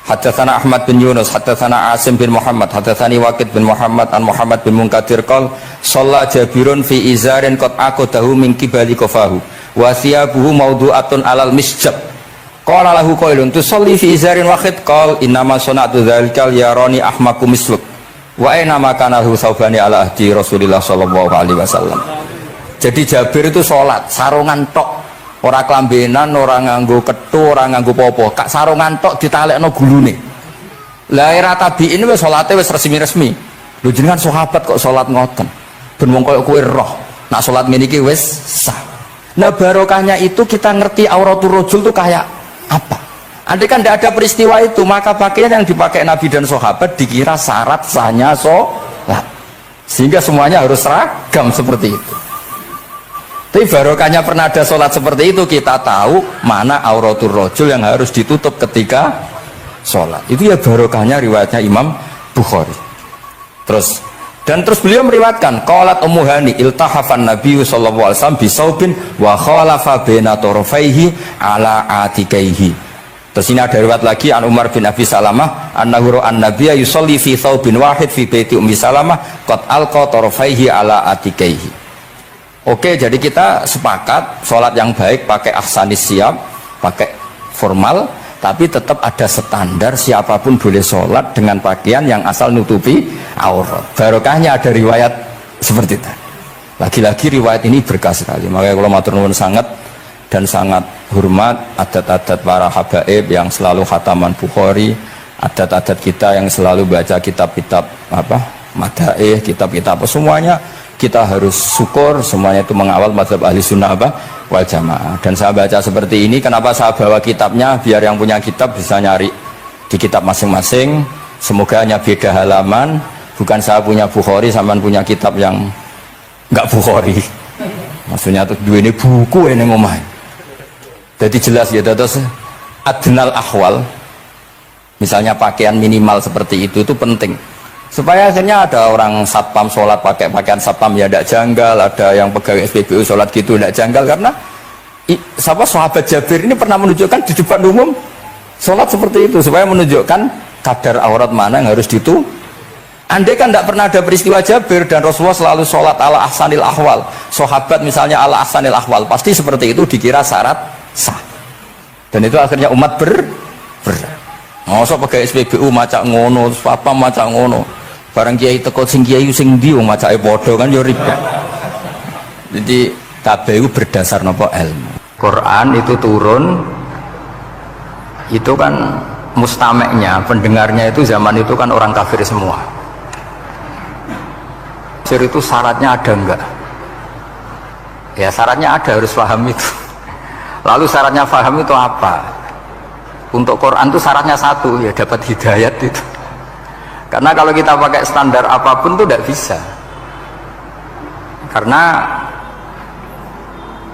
Haddatsana Ahmad bin Yunus, haddatsana Asim bin Muhammad, haddatsani Waqid bin Muhammad an Muhammad bin Munkadir qol shalla Jabirun fi izarin qad aqadahu min qibali qafahu wa thiyabuhu mawdu'atun alal misjab. Qala lahu qailun tusalli fi izarin wahid qal innama sana'tu dzalikal yarani ahmaku misluk wa aina ma kana hu saubani ala ahdi Rasulillah sallallahu alaihi wasallam. Jadi Jabir itu sholat sarungan tok, ora kelambenan, ora nganggo kethu, ora nganggo popo, kak sarungan tok ditalekno gulune. Lah era tabi'in wis salate wis resmi-resmi. Lho jenengan sahabat kok sholat ngoten. Ben wong koyo kowe roh, nak sholat ngene iki wis sah. Nah barokahnya itu kita ngerti auratul rajul itu kayak apa? Andai kan tidak ada peristiwa itu, maka pakaian yang dipakai Nabi dan sahabat dikira syarat sahnya sholat, sehingga semuanya harus seragam seperti itu. Tapi barokahnya pernah ada sholat seperti itu, kita tahu mana auratul rajul yang harus ditutup ketika sholat. Itu ya barokahnya riwayatnya Imam Bukhari. Terus beliau meriwayatkan qalat Ummu Hani iltahafan Nabi sallallahu alaihi wasallam bisaubin wa khalafa baina tarafaihi ala atikaihi. Terus ini ada riwayat lagi an Umar bin Abi Salamah annahu ra'an nabiyya yusalli fi thawbin wahid fi baiti Ummi Salamah qad alqa tarafaihi ala atikaihi. Oke, jadi kita sepakat sholat yang baik pakai ahsanis siap, pakai formal, tapi tetap ada standar siapapun boleh sholat dengan pakaian yang asal nutupi aurat. Barokahnya ada riwayat seperti itu. Lagi-lagi riwayat ini berkah sekali. Makanya kalau matur nuwun sangat dan sangat hormat adat-adat para habaib yang selalu khataman Bukhari, adat-adat kita yang selalu baca kitab-kitab madaih, kitab-kitab semuanya kita harus syukur, semuanya itu mengawal mazhab ahli sunnah wal jamaah. Dan saya baca seperti ini, kenapa saya bawa kitabnya, biar yang punya kitab bisa nyari di kitab masing-masing. Semoga hanya beda halaman, bukan saya punya Bukhari sampean punya kitab yang enggak Bukhari. Maksudnya tuh dua ini buku ini ngomong. Jadi jelas ya, terus adnal ahwal, misalnya pakaian minimal seperti itu penting. Supaya akhirnya ada orang satpam sholat pakai pakaian satpam ya tidak janggal, ada yang pegawai SPBU sholat gitu tidak janggal, karena sahabat Jabir ini pernah menunjukkan di depan umum sholat seperti itu supaya menunjukkan kadar aurat mana yang harus ditu. Andai kan tidak pernah ada peristiwa Jabir dan Rasulullah selalu sholat ala ahsanil ahwal, sahabat misalnya ala ahsanil ahwal, pasti seperti itu dikira syarat sah. Dan itu akhirnya umat masa pakai SPBU macak ngono, apa macak ngono, barang kiai teko sing kiai sing ndi wong macake padha kan yo ribet. Jadi kabeh berdasar napa ilmu. Quran itu turun itu kan mustameknya, pendengarnya itu zaman itu kan orang kafir semua. Jadi itu syaratnya ada enggak? Ya syaratnya ada, harus paham itu. Lalu syaratnya paham itu apa? Untuk Quran itu syaratnya satu, ya dapat hidayat itu. Karena kalau kita pakai standar apapun itu tidak bisa. Karena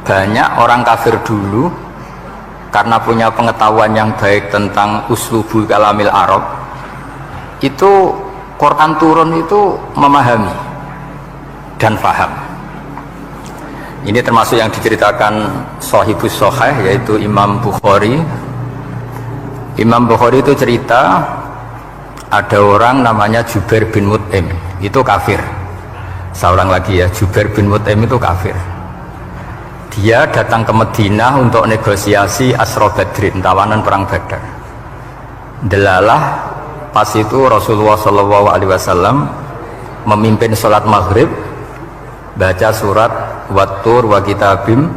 banyak orang kafir dulu karena punya pengetahuan yang baik tentang uslubul kalamil Arab, itu Quran turun itu memahami dan paham. Ini termasuk yang diceritakan Shahibus Shahih, yaitu Imam Bukhari. Imam Bukhari itu cerita ada orang namanya Jubair bin Mut'im, itu kafir. Seorang lagi ya, Jubair bin Mut'im itu kafir. Dia datang ke Madinah untuk negosiasi Asra Badrin, tawanan perang Badar. Delalah pas itu Rasulullah SAW memimpin sholat maghrib, baca surat Wattur wa kitabim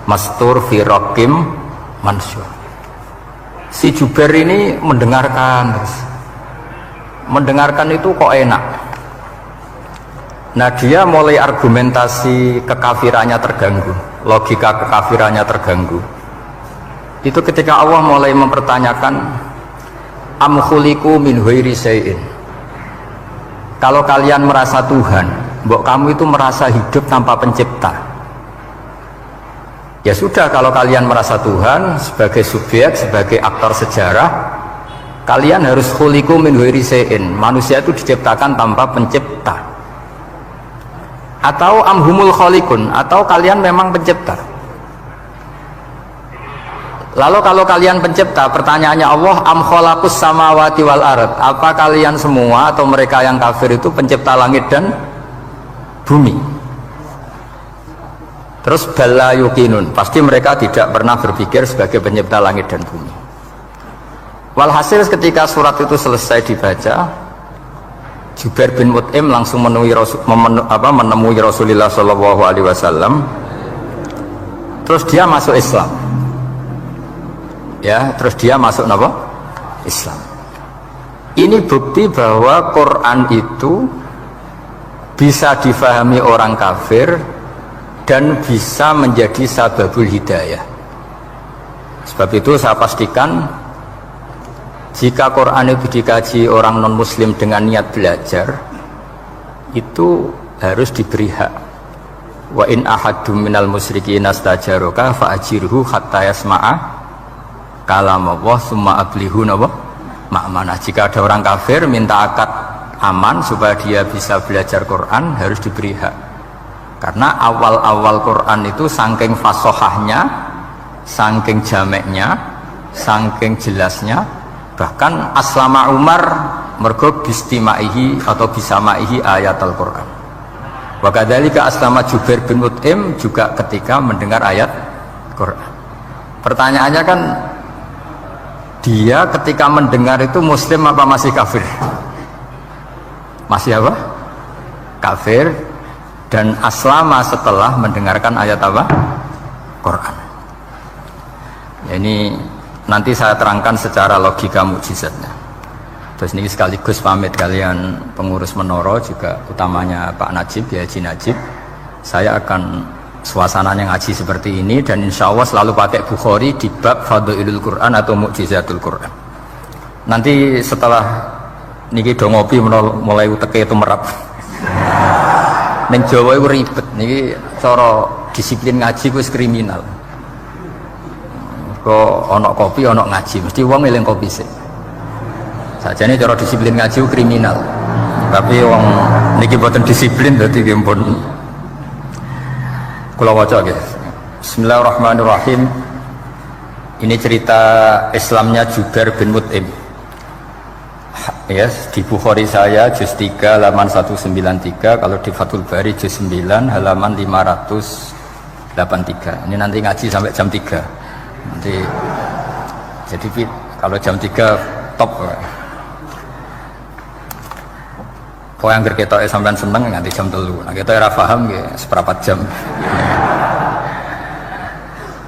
mastur fi raqim mansur. Si Jubair ini mendengarkan itu kok enak. Nah dia mulai argumentasi kekafirannya terganggu, logika kekafirannya terganggu. Itu ketika Allah mulai mempertanyakan am khuliqu min ghairi syai'in. Kalau kalian merasa Tuhan, mbok kamu itu merasa hidup tanpa pencipta. Ya sudah, kalau kalian merasa Tuhan sebagai subjek, sebagai aktor sejarah, kalian harus khuliqu min ghairi syai'in. Manusia itu diciptakan tanpa pencipta. Atau amhumul khaliqun, atau kalian memang pencipta. Lalu kalau kalian pencipta, pertanyaannya Allah, am khalaqus samawati wal ard, apa kalian semua atau mereka yang kafir itu pencipta langit dan bumi? Terus bala yuqinun, pasti mereka tidak pernah berpikir sebagai pencipta langit dan bumi. Walhasil ketika surat itu selesai dibaca, Jubair bin Mut'im langsung menemui Rasulullah SAW. Terus dia masuk Islam. Ya, terus dia masuk apa? Islam. Ini bukti bahwa Quran itu bisa difahami orang kafir dan bisa menjadi sababul hidayah. Sebab itu saya pastikan jika Quran itu dikaji orang non muslim dengan niat belajar, itu harus diberi hak. Wa in ahadum minal musyrikin astajaroka fa'ajirhu hatta yasma'a kalam Allah summa ablihu ma'manah. Jika ada orang kafir minta akad aman supaya dia bisa belajar Quran, harus diberi hak. Karena awal-awal Quran itu saking fasohahnya, saking jameknya, saking jelasnya, bahkan aslama Umar mergo bistimaihi atau bisamaihi ayat Al-Quran. Wa kadzalika aslama Jubair bin Mut'im juga ketika mendengar ayat Quran. Pertanyaannya kan, dia ketika mendengar itu muslim apa masih kafir? Masih apa? Kafir. Dan aslama setelah mendengarkan ayat apa? Quran. Ya, ini nanti saya terangkan secara logika mukjizatnya. Terus ini sekaligus pamit kalian pengurus Menara, juga utamanya Pak Najib, ya Haji Najib. Saya akan suasananya ngaji seperti ini, dan insya Allah selalu pakai Bukhari di bab Fadhailul Quran atau Mukjizatul Quran. Nanti setelah niki do ngopi mulai uteke itu merap. Neng Jawa itu ribet, niki cara disiplin ngaji itu kriminal. Kok ono kopi ono ngaji, mesti wong eling kopi sih. Sajane cara disiplin ngaji itu kriminal. Tapi wong niki boten disiplin dadi nggih pun. Kula waca nggih. Bismillahirrahmanirrahim. Ini cerita Islamnya Jubair bin Mut'im. Yes, di Bukhari saya juz 3 halaman 193, kalau di Fathul Bari juz 9 halaman 583. Ini nanti ngaji sampai jam 3. Nanti jadi kalau jam 3 top. Kau yang berketok sampean seneng nanti jam 3. Nah, kita ora paham nggih seperempat jam.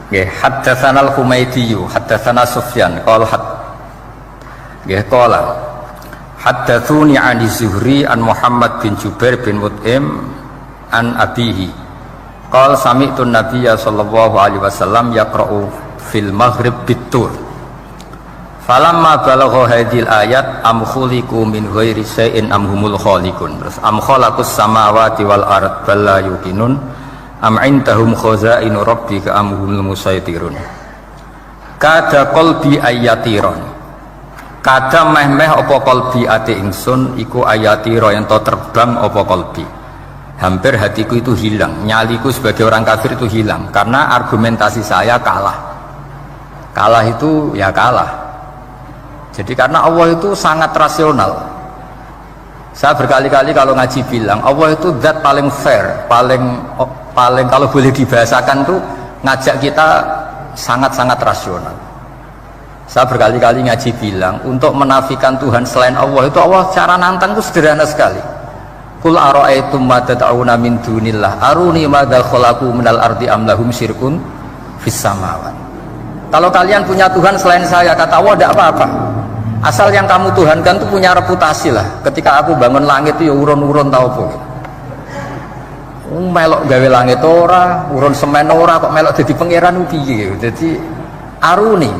Nggih, haddatsana al-Humaydi, haddatsana Sufyan, qala nggih qala haddatsuni 'an Zuhri an Muhammad bin Jubair bin Mut'im an abihi qala sami'tu an-nabiyya sallallahu alaihi wasallam yaqra'u fil maghrib bit-tur falamma balagha hadhil ayat am khuliqu min ghairi syai'in am humul khaliqun. Terus am khalaqus samawati wal ard bal la yuqinun am indahum khazainu rabbika am humul musaytirun. Kada qalbi ayatiron, kada meh-meh apa qalbi ati ingsun iku ayatiro yang to terbang apa qalbi. Hampir hatiku itu hilang, nyaliku sebagai orang kafir itu hilang karena argumentasi saya kalah. Kalah itu ya kalah. Jadi karena Allah itu sangat rasional. Saya berkali-kali kalau ngaji bilang Allah itu zat paling fair, paling kalau boleh dibahasakan tuh ngajak kita sangat-sangat rasional. Saya berkali-kali ngaji bilang untuk menafikan Tuhan selain Allah itu, Allah cara nantang itu sederhana sekali. Qul ara'aytum ma tad'una min dunillah aruni madza khalaqu minal ardi am lahum syirkun fis samawat. Kalau kalian punya Tuhan selain saya, kata Allah, tidak apa-apa. Asal yang kamu tuhankan itu punya reputasi lah. Ketika aku bangun langit itu ya urun-urun tau apa. Melok gawe langit ora, urun semen ora, kok melok jadi pangeran piye. Jadi aruni.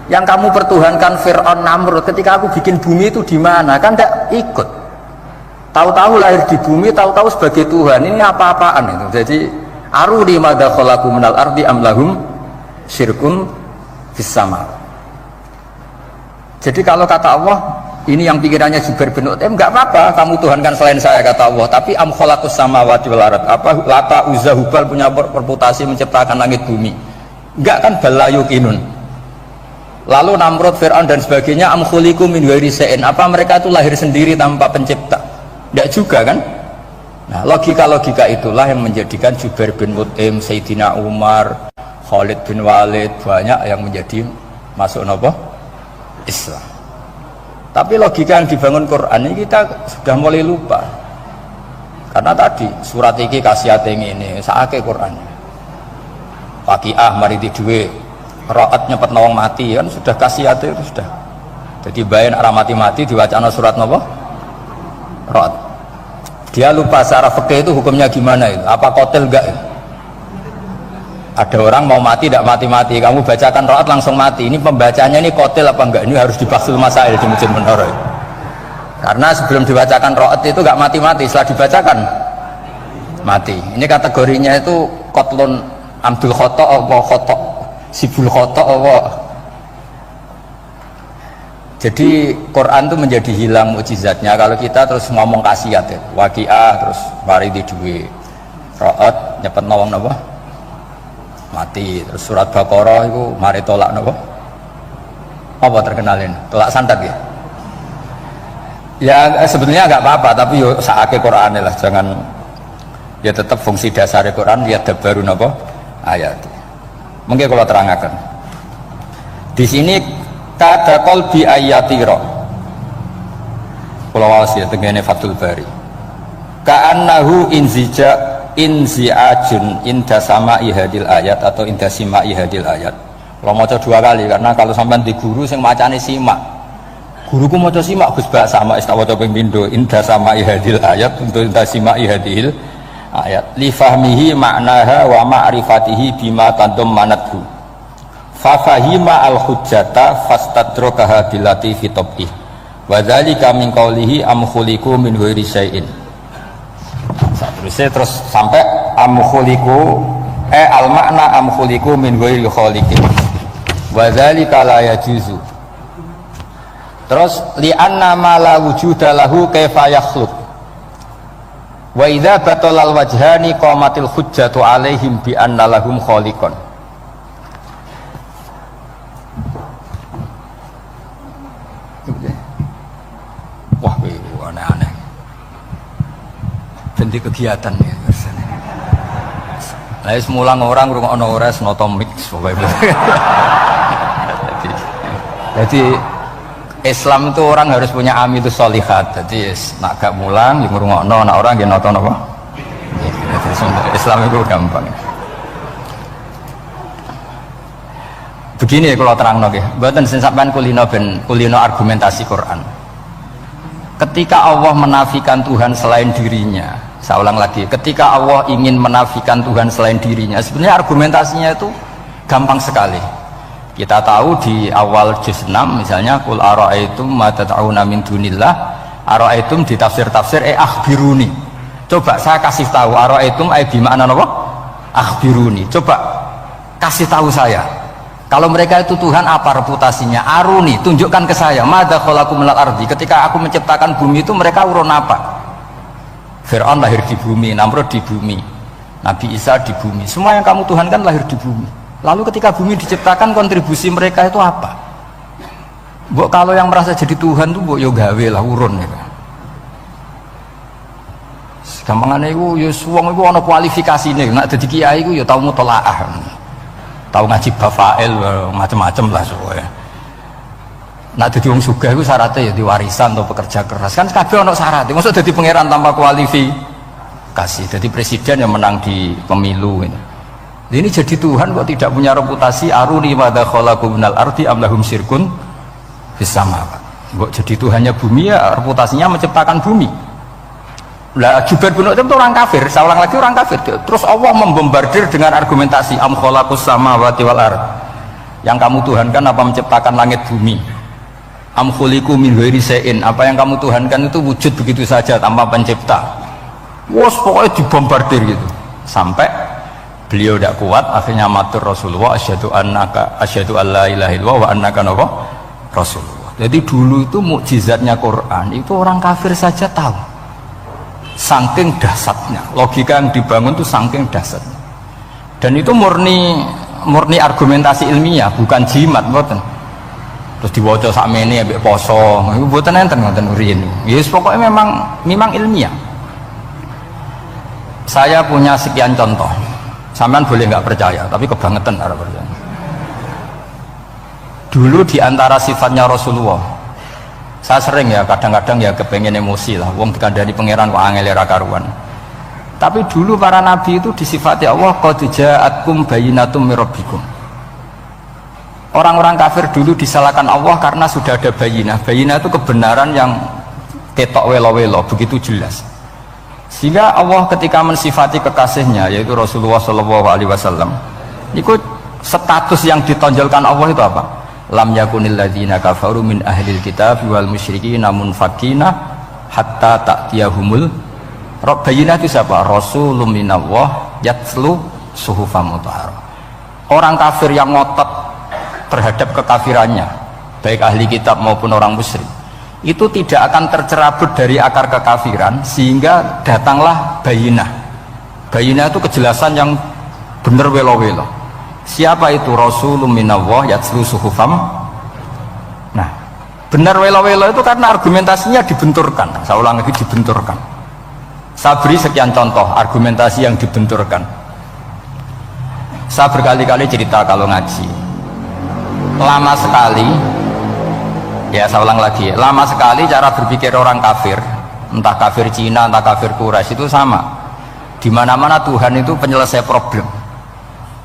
Yang kamu pertuhankan Fir'aun, Namrud, ketika aku bikin bumi itu di mana? Kan tidak ikut. Tahu-tahu lahir di bumi, tahu-tahu sebagai Tuhan. Ini apa-apaan itu. Jadi aruni madza khalaqu minal ardi am lahum syirkun fis sama. Jadi kalau kata Allah, ini yang pikirannya Jubair bin Mut'im, enggak apa-apa kamu tuhankan selain saya, kata Allah, tapi am khalaqus samawati wal ard, apa Lata Uzza Hubal punya reputasi menciptakan langit bumi? Enggak kan, balayukinun. Lalu Namrud, Fir'aun dan sebagainya, am khuliqu min ghairi syai'in, apa mereka itu lahir sendiri tanpa pencipta? Enggak juga kan? Nah, logika-logika itulah yang menjadikan Jubair bin Mut'im, Sayyidina Umar, Khalid bin Walid, banyak yang menjadi masuk nopo Islam. Tapi logika yang dibangun Quran ini kita sudah mulai lupa. Karena tadi surat iki kasihate ngene, sakake Quran. Waqiah mari duwe ra'at nyepet nawang mati kan sudah kasihate itu sudah. Jadi bayan arah mati-mati diwacana surat napa? Ra'at. Dia lupa secara fikih itu hukumnya gimana itu? Apa qatil enggak? Ada orang mau mati tidak mati-mati, kamu bacakan ra'at langsung mati. Ini pembacanya ini qatil apa enggak? Ini harus dibahsul masail di Masjid Menara. Karena sebelum dibacakan ra'at itu enggak mati-mati, setelah dibacakan mati. Ini kategorinya itu qatlun amdul khata' apa khata' sibul khata' apa. Jadi Quran itu menjadi hilang mukjizatnya kalau kita terus ngomong kasiat ya. Waqiah terus mari di duwe. Ra'at nyepet nawang napa? Mati. Terus surat Baqarah itu mari tolak napa? Apa terkenalin? Tolak santet ya? Ya sebetulnya enggak apa-apa tapi yo sakake Qur'ane lah, jangan ya tetap fungsi dasar Quran ya baru napa? Ayat. Mungkin kalau terangkan. Di sini kada qalbi ayatira. Kula waos ya tengene Fathul Bari. Ka'annahu inzi'ajun inda sama'i hadil ayat atau inda sima'i hadil ayat. Kalau maca 2 kali karena kalau sampean di guru sing macane simak. Guruku maca simak Gus Bak sama tak waca ping pindho inda sama'i hadil ayat untuk inda sima'i hadil ayat li fahmihi ma'naha wa ma'rifatihi bima tadammanathu. Fa fahima al-hujjata fastadrakaha billati fi tabih. Wa dzalika min qawlihi am khuliqu min ghairi syai'in. Terus sampai am khuliqu al makna am khuliqu min ghairi khaliqin. Wa dzalika la yajuzu. Terus li anna ma la wujuda lahu kaifa yakhluq. Wa idza batalal wajhani qamatil hujjatu alaihim bi anna lahum khaliqan. Wah, aneh-aneh. Ganti kegiatan ya biasanya. Lah semulang orang ngrungokno ora noto mix pokoke. Jadi Islam itu orang harus punya amilus sholihat. Jadi nak gak mulang yang ngrungokno, nak orang nggih nonton apa? Islam itu gampang. Begini kalau terangno nggih, mboten sing sampean kulino argumentasi Quran. Ketika Allah menafikan Tuhan selain dirinya, saya ulang lagi, ketika Allah ingin menafikan Tuhan selain dirinya, sebenarnya argumentasinya itu gampang sekali. Kita tahu di awal juz 6 misalnya qul ara'aitum ma tad'una min dunillah, ara'aitum di tafsir-tafsir akhbiruni. Coba saya kasih tahu ara'aitum bi makna apa? Akhbiruni. Coba kasih tahu saya. Kalau mereka itu Tuhan apa reputasinya? Aruni, tunjukkan ke saya. Madza khalaqu minal ardi. Ketika aku menciptakan bumi itu mereka urun apa? Fir'aun lahir di bumi, Namrud di bumi, Nabi Isa di bumi. Semua yang kamu tuhankan lahir di bumi. Lalu ketika bumi diciptakan kontribusi mereka itu apa? Mbok kalau yang merasa jadi Tuhan tuh mbok yo gawe lah urun ya. Gampangane iku yo wong iku ana kualifikasine. Nek dadi kiai iku yo tau mutolaah. Tahu ngaji bafail macam-macam lah soalnya. Nak jadi wong sugih itu syaratnya ya diwarisan atau pekerja keras kan kabeh ono syarat. Maksud jadi pangeran tanpa kualifikasi, jadi presiden yang menang di pemilu ini. Ini jadi Tuhan kok tidak punya reputasi aruni madza khalaqu minal ardi am lahum syirkun fis samawat. Kok jadi Tuhannya bumi ya reputasinya menciptakan bumi. Lah Jubair bin Mut'im itu orang kafir, saya ulang lagi orang kafir. Terus Allah membombardir dengan argumentasi am khalaqus samawati wal ard. Yang kamu tuhankan apa menciptakan langit bumi? Am khuliqu min ghairi syai'in. Apa yang kamu tuhankan itu wujud begitu saja tanpa pencipta. Wos pokoknya dibombardir gitu. Sampai beliau tidak kuat akhirnya matur Rasulullah asyhadu alla ilaha illallah wa annaka rasulullah. Jadi dulu itu mukjizatnya Quran itu orang kafir saja tahu. Saking dahsyatnya, logika yang dibangun itu saking dahsyatnya, dan itu murni argumentasi ilmiah, bukan jimat, mboten. Terus diwaca sakmene ambek poso, itu mboten enten ngoten riyen. Yes, pokoknya memang ilmiah. Saya punya sekian contoh, sampean boleh nggak percaya, tapi kebangetan harap percaya. Dulu diantara sifatnya Rasulullah. Saya sering ya kadang-kadang ya kepengen emosi lah wong dikandani pangeran kok angel ra karuan. Tapi dulu para nabi itu disifati Allah qad ja'atkum bayyinatum mir rabbikum. Orang-orang kafir dulu disalahkan Allah karena sudah ada bayinah. Bayinah itu kebenaran yang ketok welo-welo begitu jelas. Sehingga Allah ketika mensifati kekasihnya yaitu Rasulullah sallallahu alaihi wasallam, itu status yang ditonjolkan Allah itu apa? Lam yakunil ladzina kafaru min ahlil kitab wal musyrikin munfakina hatta ta'tiyahumul rabbina. Itu siapa? Rasulun minallah yatslu suhufam mutahharah. Orang kafir yang ngotot terhadap kekafirannya baik ahli kitab maupun orang musyrik, itu tidak akan tercerabut dari akar kekafiran sehingga datanglah bayinah. Bayinah itu kejelasan yang benar welo-welo. Siapa itu? Rasulun minallah yatslu suhufam. Nah, benar welo-welo itu karena argumentasinya dibenturkan. Saya ulang lagi, dibenturkan. Saya beri sekian contoh argumentasi yang dibenturkan. Saya berkali-kali cerita kalau ngaji, lama sekali, ya saya ulang lagi, lama sekali cara berpikir orang kafir, entah kafir Cina, entah kafir Quraisy itu sama. Di mana-mana Tuhan itu penyelesai problem.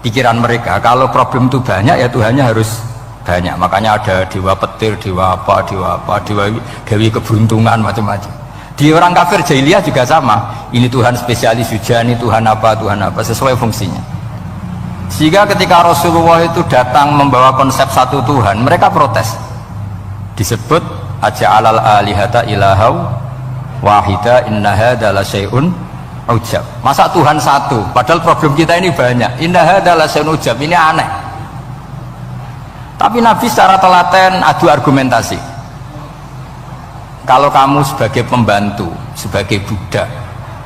Pikiran mereka, kalau problem itu banyak, ya Tuhannya harus banyak. Makanya ada dewa petir, dewa dewi keberuntungan, macam-macam. Di orang kafir jahiliyah juga sama. Ini Tuhan spesialis hujan, ini Tuhan apa, sesuai fungsinya. Sehingga ketika Rasulullah itu datang membawa konsep satu Tuhan, mereka protes. Disebut aja'alal alihata ilahau wahida inna hadza la syai'un ujab. Masa Tuhan satu, padahal problem kita ini banyak. Inna hadza la syai'un ujab, ini aneh. Tapi Nabi secara telaten adu argumentasi. Kalau kamu sebagai pembantu, sebagai budak,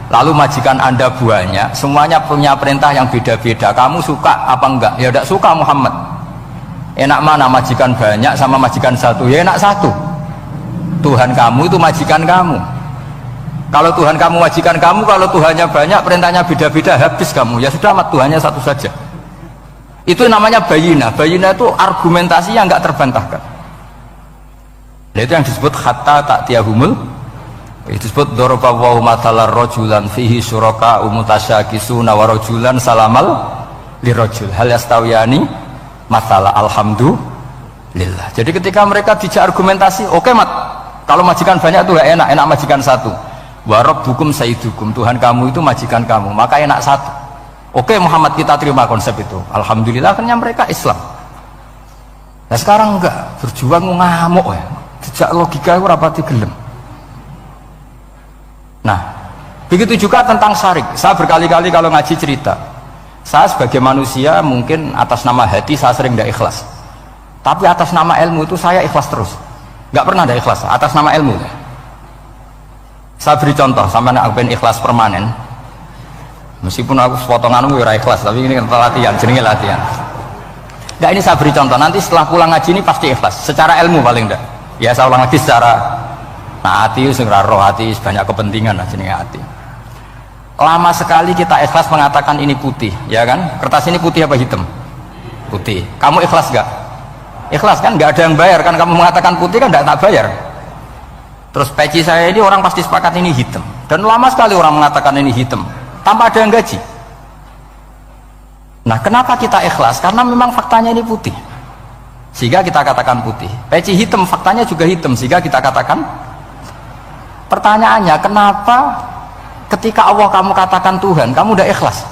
lalu majikan Anda banyak, semuanya punya perintah yang beda-beda, kamu suka apa enggak? Ya tidak suka Muhammad. Enak mana majikan banyak sama majikan satu? Ya enak satu. Tuhan kamu itu majikan kamu. Kalau Tuhan kamu majikan kamu, kalau Tuhannya banyak, perintahnya beda-beda, habis kamu. Ya sudah, Tuhannya satu saja. Itu namanya bayinah. Bayinah itu argumentasi yang enggak terbantahkan. Nah, itu yang disebut hatta ta'tiyahumul. Itu disebut daraballahu mathalan rajulan fihi syuraka mutasyakisuna wa rajulan salamal lirajul hal yastawiyani mathala alhamdulillah. Jadi ketika mereka dijak argumentasi, oke mat, kalau majikan banyak itu gak enak, enak majikan satu. Wa rabbukum sayyidukum, Tuhan kamu itu majikan kamu, maka enak satu. Oke Muhammad, kita terima konsep itu. Alhamdulillah, akhirnya mereka Islam. Nah sekarang enggak, berjuang ngamuk ya. Dijak logika itu rapati gelem. Nah, begitu juga tentang syirik. Saya berkali-kali kalau ngaji cerita, saya sebagai manusia mungkin atas nama hati saya sering tidak ikhlas, tapi atas nama ilmu itu saya ikhlas terus, nggak pernah ada ikhlas atas nama ilmu. Saya beri contoh, sampai aku pengen ikhlas permanen, meskipun aku potongan gue ikhlas, tapi ini kan latihan, jenenge latihan. Nggak, ini saya beri contoh, nanti setelah pulang ngaji ini pasti ikhlas secara ilmu paling enggak. Ya saya ulang lagi secara hati, roh hati banyak kepentingan lah jenenge hati. Lama sekali kita ikhlas mengatakan ini putih, ya kan? Kertas ini putih apa hitam? Putih. Kamu ikhlas gak? Ikhlas kan? Gak ada yang bayar kan? Kamu mengatakan putih kan? Gak tak bayar. Terus peci saya ini orang pasti sepakat ini hitam. Dan lama sekali orang mengatakan ini hitam tanpa ada yang gaji. Nah, kenapa kita ikhlas? Karena memang faktanya ini putih, sehingga kita katakan putih. Peci hitam, faktanya juga hitam, sehingga kita katakan. Pertanyaannya, kenapa ketika Allah kamu katakan Tuhan, kamu udah ikhlas?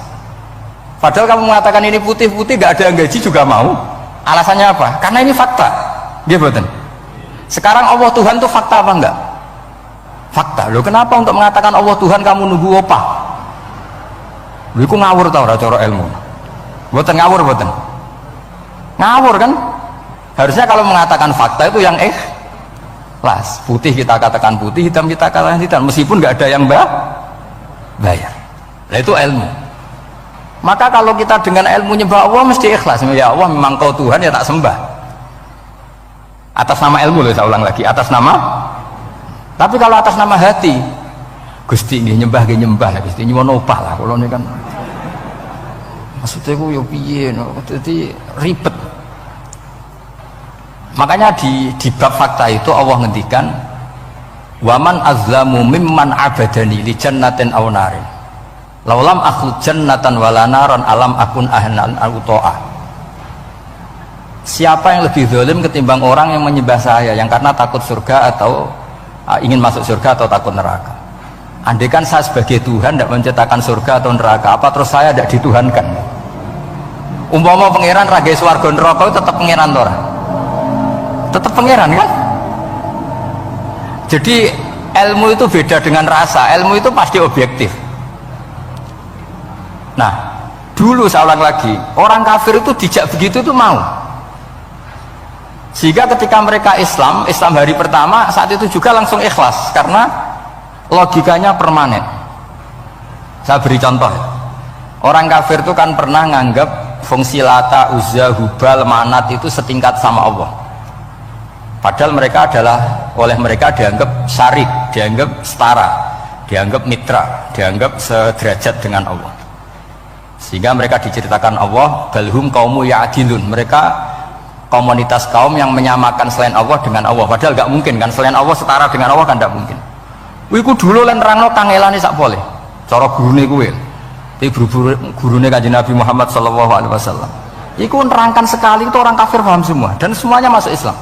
Padahal kamu mengatakan ini putih-putih, gak ada yang gaji juga mau. Alasannya apa? Karena ini fakta. Dia betul. Sekarang Allah Tuhan itu fakta apa enggak? Fakta. Loh, kenapa untuk mengatakan Allah Tuhan kamu nunggu opah? Loh, itu ngawur tau cara ilmu. Betul ngawur, betul. Ngawur kan? Harusnya kalau mengatakan fakta itu yang ikhlas. Putih kita katakan putih, hitam kita katakan hitam, meskipun nggak ada yang bayar. Nah itu ilmu. Maka kalau kita dengan ilmu nyembah Allah mesti ikhlas. Ya Allah, memang kau Tuhan, ya tak sembah. Atas nama ilmu loh, saya ulang lagi, atas nama. Tapi kalau atas nama hati, Gusti ini nyembah lah, Gusti nyuwun opah lah. Kalau ini kan maksudnya aku yo piye, jadi ribet. Makanya di bab fakta itu Allah ngendikan waman azlamu mimman abadani li jannatin aw narin laulam akhluq jannatan wala naran alam akun ahnan al-uto'ah. Siapa yang lebih zalim ketimbang orang yang menyembah saya yang karena takut surga atau ingin masuk surga atau takut neraka? Andai kan saya sebagai Tuhan tidak menciptakan surga atau neraka, apa terus saya tidak dituhankan? Umpama pangeran raga swarga neraka tetap pangeran tora, tetap pangeran kan? Jadi ilmu itu beda dengan rasa, ilmu itu pasti objektif. Nah, dulu saya ulang lagi, orang kafir itu dijak begitu itu mau. Sehingga ketika mereka Islam hari pertama saat itu juga langsung ikhlas karena logikanya permanen. Saya beri contoh. Orang kafir itu kan pernah nganggap fungsi Lata, Uzza, Hubal, Manat itu setingkat sama Allah. Padahal mereka oleh mereka dianggap syarik, dianggap setara, dianggap mitra, dianggap sederajat dengan Allah. Sehingga mereka diceritakan Allah, balhum qaumu ya'dilun. Mereka komunitas kaum yang menyamakan selain Allah dengan Allah. Padahal nggak mungkin kan, selain Allah setara dengan Allah kan nggak mungkin. Wiku dulu lan nerangno kangelane sak boleh. Cara gurune kuwi. Iki gurune Kanjeng Nabi Muhammad sallallahu alaihi wasallam. Iku nerangkan sekali itu orang kafir paham semua dan semuanya masuk Islam.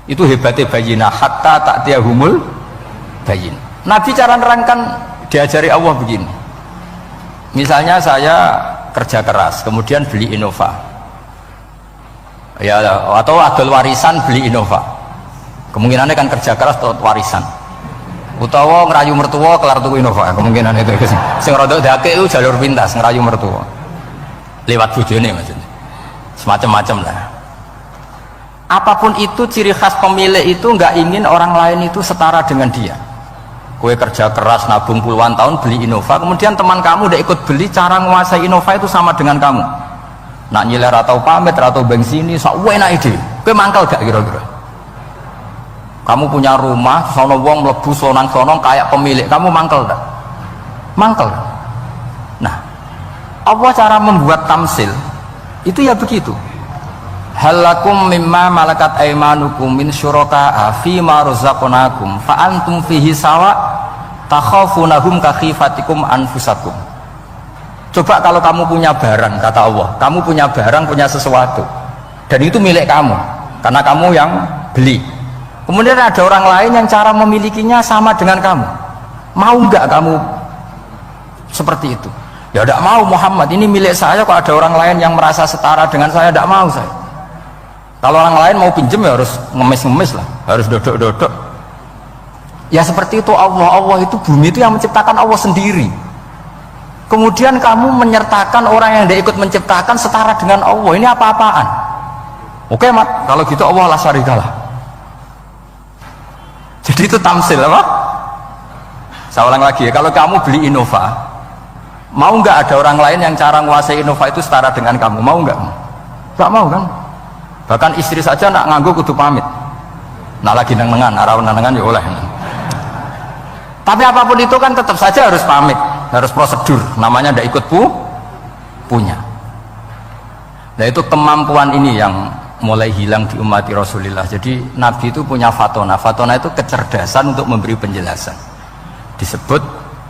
Itu hebatnya bayinah hatta ta'tiyahumul bayin. Nabi cara nerangkan diajari Allah begini. Misalnya saya kerja keras, kemudian beli Innova. Ya, atau adol warisan beli Innova. Kemungkinannya kan kerja keras atau warisan. Utawa ngerayu mertua kelar tuku Innova, kemungkinan itu. Sing rada dake itu jalur pintas ngerayu mertua. Lewat bojone maksudnya. Semacam-macam lah. Apapun itu ciri khas pemilik itu nggak ingin orang lain itu setara dengan dia. Kue kerja keras nabung puluhan tahun beli Innova, kemudian teman kamu udah ikut beli, cara menguasai Innova itu sama dengan kamu. Nak nyiler atau pamit atau bensini, sok enak ide. Kue mangkel gak kira-kira? Kamu punya rumah, sono wong mlebu sonang-sonong kayak pemilik, kamu mangkel gak? Mangkel. Nah, Allah cara membuat tamsil itu ya begitu. Halakum mimma malakat aimanukum min syuraka'a fima razaqnakum fa antum fihi sawa takhafunahum ka khifatikum anfusakum. Coba kalau kamu punya barang, kata Allah, kamu punya barang, punya sesuatu dan itu milik kamu karena kamu yang beli. Kemudian ada orang lain yang cara memilikinya sama dengan kamu. Mau nggak kamu seperti itu? Ya tidak mau Muhammad, ini milik saya, kok ada orang lain yang merasa setara dengan saya, tidak mau saya. Kalau orang lain mau pinjem ya harus ngemis-ngemis lah, harus dodok-dodok. Ya seperti itu Allah itu bumi itu yang menciptakan Allah sendiri. Kemudian kamu menyertakan orang yang tidak ikut menciptakan setara dengan Allah, ini apa-apaan? Oke mat, kalau gitu Allah la syarikalah. Jadi itu tamsil apa? Saya ulang lagi ya, kalau kamu beli Innova, mau nggak ada orang lain yang cara menguasai Innova itu setara dengan kamu? Mau nggak? Nggak mau kan? Bahkan istri saja nak nganggo kudu pamit. Nak lagi nengan, arah nengan ya oleh. Tapi apapun itu kan tetap saja harus pamit, harus prosedur. Namanya ndak ikut punya. Nah itu kemampuan ini yang mulai hilang di umat Rasulullah. Jadi Nabi itu punya fatona. Fatona itu kecerdasan untuk memberi penjelasan. Disebut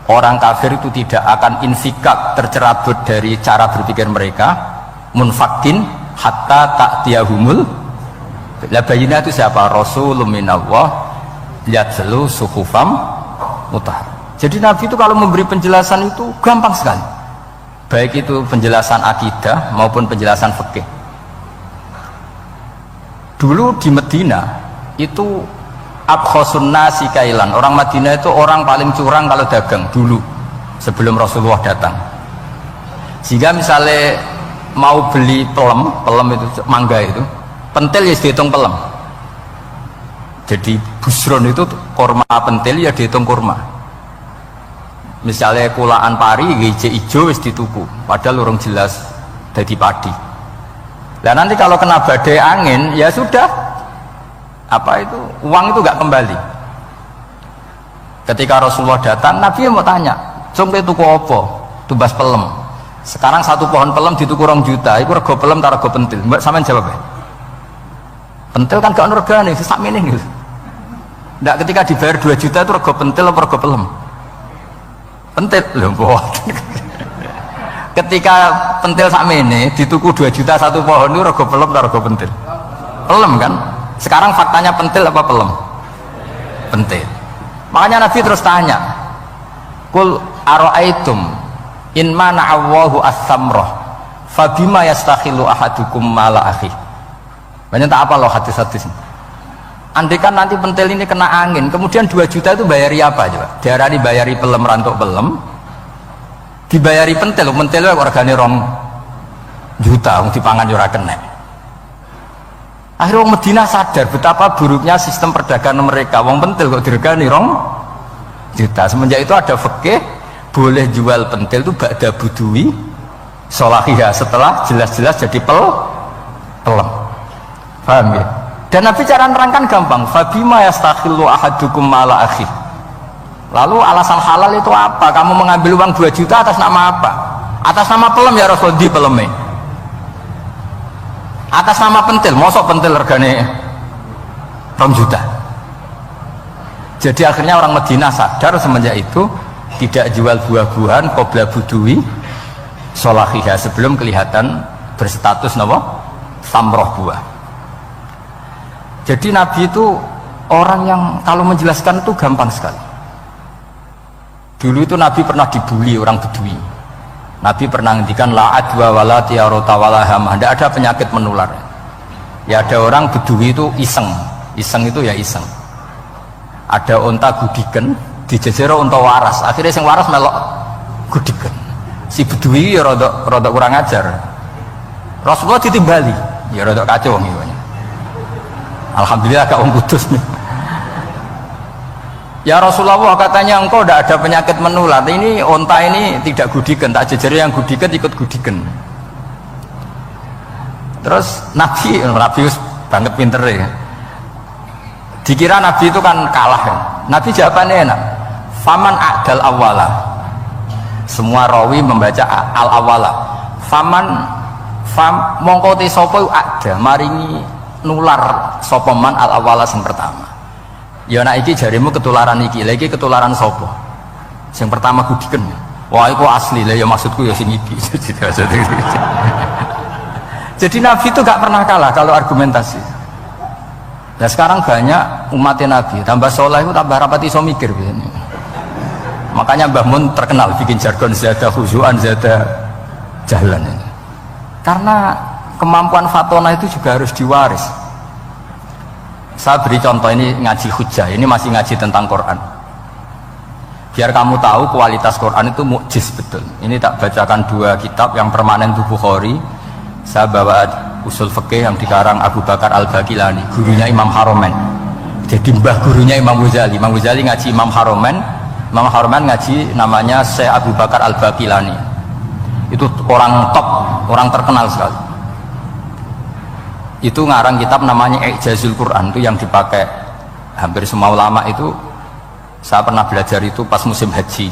orang kafir itu tidak akan infikak, tercerabut dari cara berpikir mereka, munfakin hatta ta'tiyahumul labayina. Itu siapa? Rasulun minallah yatslu suhufam mutahhar. Jadi Nabi itu kalau memberi penjelasan itu gampang sekali, baik itu penjelasan akidah maupun penjelasan fikih. Dulu di Medina itu abkhosun nasi kailan, orang Madinah itu orang paling curang kalau dagang dulu sebelum Rasulullah datang. Sehingga misalnya mau beli pelem itu mangga itu, pentil ya dihitung pelem. Jadi busron itu kurma pentil ya dihitung kurma. Misalnya kulaan pari hijau ijo wis dituku, padahal urung jelas jadi padi. Nah nanti kalau kena badai angin ya sudah, apa itu uang itu nggak kembali. Ketika Rasulullah datang, Nabi mau tanya, "Cung tuku apa?" Tubas pelem. Sekarang satu pohon pelem dituku 2 juta, itu rego pelem tak rego pentil. Mbak sampean jawab ya? Pentil kan gak ono regane, sak meneh gitu. Ndak ketika dibayar 2 juta itu rego pentil apa rego pelem? Pentil lho, mbok. Ketika pentil sak meneh dituku 2 juta satu pohon itu rego pelem tak rego pentil? Pelem kan? Sekarang faktanya pentil apa pelem? Pentil. Makanya Nabi terus tanya, "Qul ara'aitum in mana'allahu as-samrah fabima yastakhilu ahadukum mala akhi." Banyak tak apa loh hadis-hadis. Andai kan nanti pentil ini kena angin, kemudian 2 juta itu bayari apa coba? Diarani bayari pelem rantuk pelem, dibayari pentil itu regane 2 juta, dipangan ora kena. Akhirnya orang Madinah sadar betapa buruknya sistem perdagangan mereka. Wong pentil kok diregani 2 juta. Semenjak itu ada fikih boleh jual pentil itu ba'da budui sholahiyah, setelah jelas-jelas jadi pelem. Paham ya? Dan Nabi cara nerangkan gampang. Fabima yastakhillu ahadukum mala akhi. Lalu alasan halal itu apa? Kamu mengambil uang 2 juta atas nama apa? Atas nama pelem ya Rasul, di peleme. Atas nama pentil, mosok pentil regane 2 juta. Jadi akhirnya orang Madinah sadar semenjak itu tidak jual buah-buahan qobla budui sholahiyah, sebelum kelihatan berstatus napa? Samroh buah. Jadi Nabi itu orang yang kalau menjelaskan itu gampang sekali. Dulu itu Nabi pernah dibully orang Bedui. Nabi pernah ngendikan la adwa wala tiarota wala hamah, tidak ada penyakit menular. Ya ada orang Bedui itu iseng itu ya iseng. Ada unta gudiken dijejero unta waras, akhirnya sing waras melok gudiken. Si Bedui ya rada kurang ajar. Rasulullah ditimbali, ya rada kacau wong iki. Alhamdulillah gak wong kudus nih. Ya Rasulullah, katanya engkau tidak ada penyakit menular. Ini onta ini tidak gudikan, tak jejeri yang gudikan ikut gudikan. Terus Nabi banget pinter ya. Dikira Nabi itu kan kalah ya. Nabi jawabannya enak. Faman a'dal awala. Semua rawi membaca al awala. Mongko te sapa ada maringi nular sapa man al awala sing pertama. Ya nak iki jarimu ketularan iki, lagi ketularan sopo. Yang pertama gudiken. Wah itu asli lah ya, maksudku ya sing iki. Jadi Nabi itu gak pernah kalah kalau argumentasi. Nah sekarang banyak umatnya Nabi, tambah soleh itu tambah rapati iso mikir begini. Makanya Mbah Mun terkenal bikin jargon zada khusyuan zada jalan ini. Karena kemampuan fatona itu juga harus diwaris. Saya beri contoh, ini ngaji hujjah, ini masih ngaji tentang Quran. Biar kamu tahu kualitas Quran itu mukjiz betul. Ini tak bacakan 2 kitab, yang permanen itu Bukhari. Saya bawa usul fikih yang dikarang Abu Bakar Al-Baqilani, gurunya Imam Haromen. Jadi mbah gurunya Imam Ghazali. Imam Ghazali ngaji Imam Haromen, Imam Haromen ngaji namanya Syekh Abu Bakar Al-Baqilani. Itu orang top, orang terkenal sekali. Itu ngarang kitab namanya I'jazul Quran, itu yang dipakai hampir semua ulama. Itu saya pernah belajar itu pas musim haji,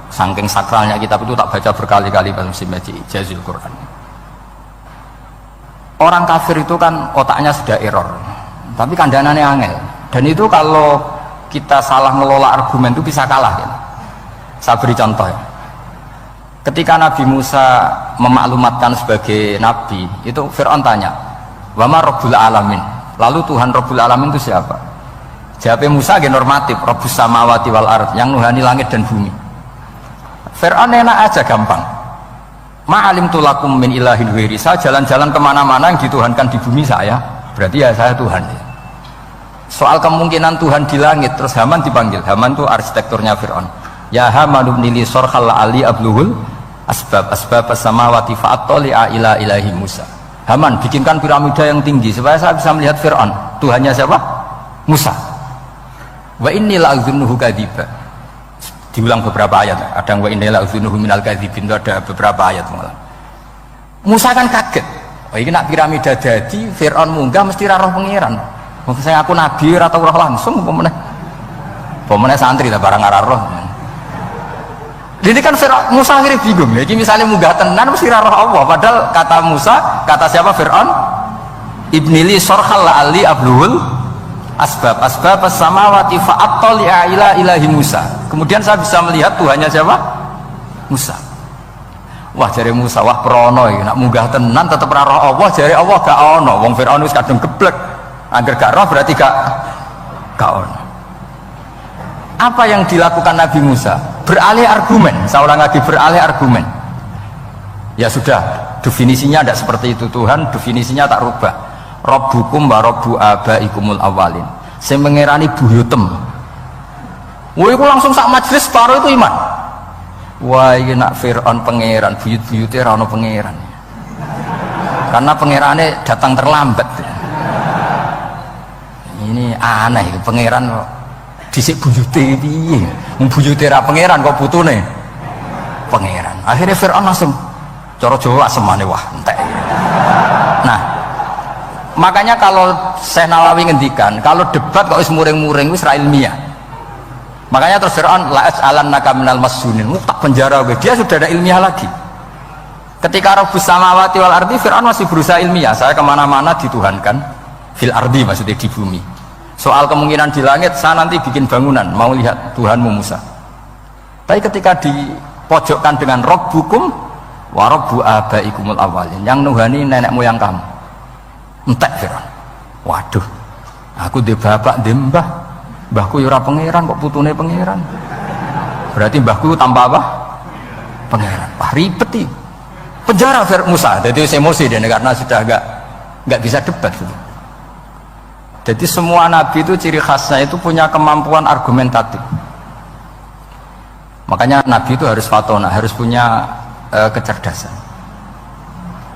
saking sakralnya kitab itu tak baca berkali-kali pas musim haji. I'jazul Quran. Orang kafir itu kan otaknya sudah error, tapi kandanannya angel, dan itu kalau kita salah ngelola argumen itu bisa kalah ya. Saya beri contoh ya. Ketika Nabi Musa memaklumatkan sebagai nabi, itu Fir'aun tanya, wama Rabbul Alamin, lalu Tuhan Rabbul Alamin itu siapa? Jawabnya Musa normatif, Rabbus samawati wal ard, yang nuhani langit dan bumi. Fir'aun enak aja, gampang. Ma'alim tulakum min ilahin wiri, saya jalan-jalan kemana-mana yang dituhankan di bumi saya, berarti ya saya Tuhan. Soal kemungkinan Tuhan di langit, terus Haman dipanggil. Haman itu arsitekturnya Fir'aun. Ya Haman ibnili sorkhal ali abluhul asbab samawati fa'attali'a ila ilahi Musa. Haman, bikinkan piramida yang tinggi supaya saya bisa melihat Fir'aun. Tuhannya siapa? Musa. Wa inni la'adzunuhu kadziba. Diulang beberapa ayat. Ada wa inni la'adzunuhu minal kadzibin, itu ada beberapa ayat malah. Musa kan kaget. Oh ini nak piramida jadi Fir'aun munggah mesti roh pangeran. Mungkin saya aku nabi atau roh langsung pemenang santri lah barang arah roh. Jadi kan Fir'aun, Musa akhirnya bingung. Jadi misalnya munggah tenan mesti roh Allah. Padahal kata Musa, kata siapa Fir'aun? Ibnili sorkhal ali abluhul asbab samawati fa'attali'a ila ilahi Musa. Kemudian saya bisa melihat Tuhannya siapa? Musa. Wah jari Musa, wah prono ya, nak munggah tenan tetep roh Allah, jari Allah gak ono. Wong Fir'aun wis kadung geblek. Angger gak roh berarti gak ono. Apa yang dilakukan Nabi Musa? Beralih argumen. Saya ulang lagi, beralih argumen. Ya sudah, definisinya tidak seperti itu. Tuhan definisinya tak rubah. Rabbukum wa rabbu abaikumul awalin. Saya mengerani buyutem. Wah, itu langsung sak majelis separuh itu iman. Wah, ini nak Fir'aun pangeran, buyut-buyutnya rano pangeran. Karena pangerannya datang terlambat. ini aneh pangeran kok dhisik buyute piye buyute ra pangeran kok putune pangeran. Akhirnya Fir'aun langsung cara Jawa semane wah entek. Nah makanya kalau Syekh Nawawi ngendikan kalau debat kok wis muring-muring wis ra ilmiah. Makanya terus Fir'aun la as'alannaka minal masjunin, tak penjara gue. Dia sudah ada ilmiah lagi. Ketika Rabbus samawati wal ardi, Fir'aun masih berusaha ilmiah. Saya kemana-mana dituhankan fil ardi, maksudnya di bumi. Soal kemungkinan di langit, saya nanti bikin bangunan mau lihat Tuhanmu Musa. Tapi ketika dipojokkan dengan Rabbukum wa Rabbu abaikumul awalin, yang nuhani nenek moyang kamu, entek Fir'aun. Waduh, aku di bapak di mbah, mbahku yura pangeran kok putune pangeran, berarti mbahku tanpa apa? Pangeran. Wah ribet nih. Penjara Musa, jadi emosi dia karena sudah nggak bisa debat gitu. Jadi semua nabi itu ciri khasnya itu punya kemampuan argumentatif. Makanya nabi itu harus fatona, harus punya kecerdasan.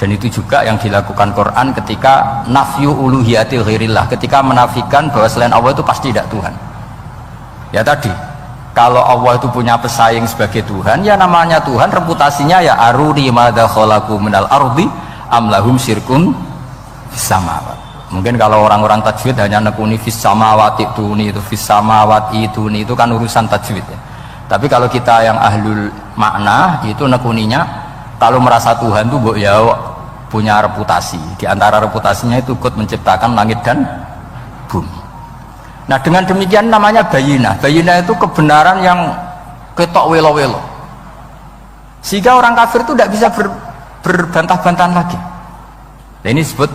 Dan itu juga yang dilakukan Quran ketika nafyu uluhiyatil ghairillah, ketika menafikan bahwa selain Allah itu pasti tidak Tuhan. Ya tadi, kalau Allah itu punya pesaing sebagai Tuhan, ya namanya Tuhan, reputasinya ya aruri madza khalaqu minal ardi am lahum syirkun fis samawat. Mungkin kalau orang-orang tajwid hanya nekuni fis samawati itu fis samawati itu kan urusan tajwid ya. Tapi kalau kita yang ahlul makna itu nekuninya kalau merasa Tuhan itu ya punya reputasi. Di antara reputasinya itu ikut menciptakan langit dan bumi. Nah dengan demikian namanya bayinah. Bayinah itu kebenaran yang ketok welo-welo. Sehingga orang kafir itu tidak bisa berbantah-bantahan lagi. Nah, ini disebut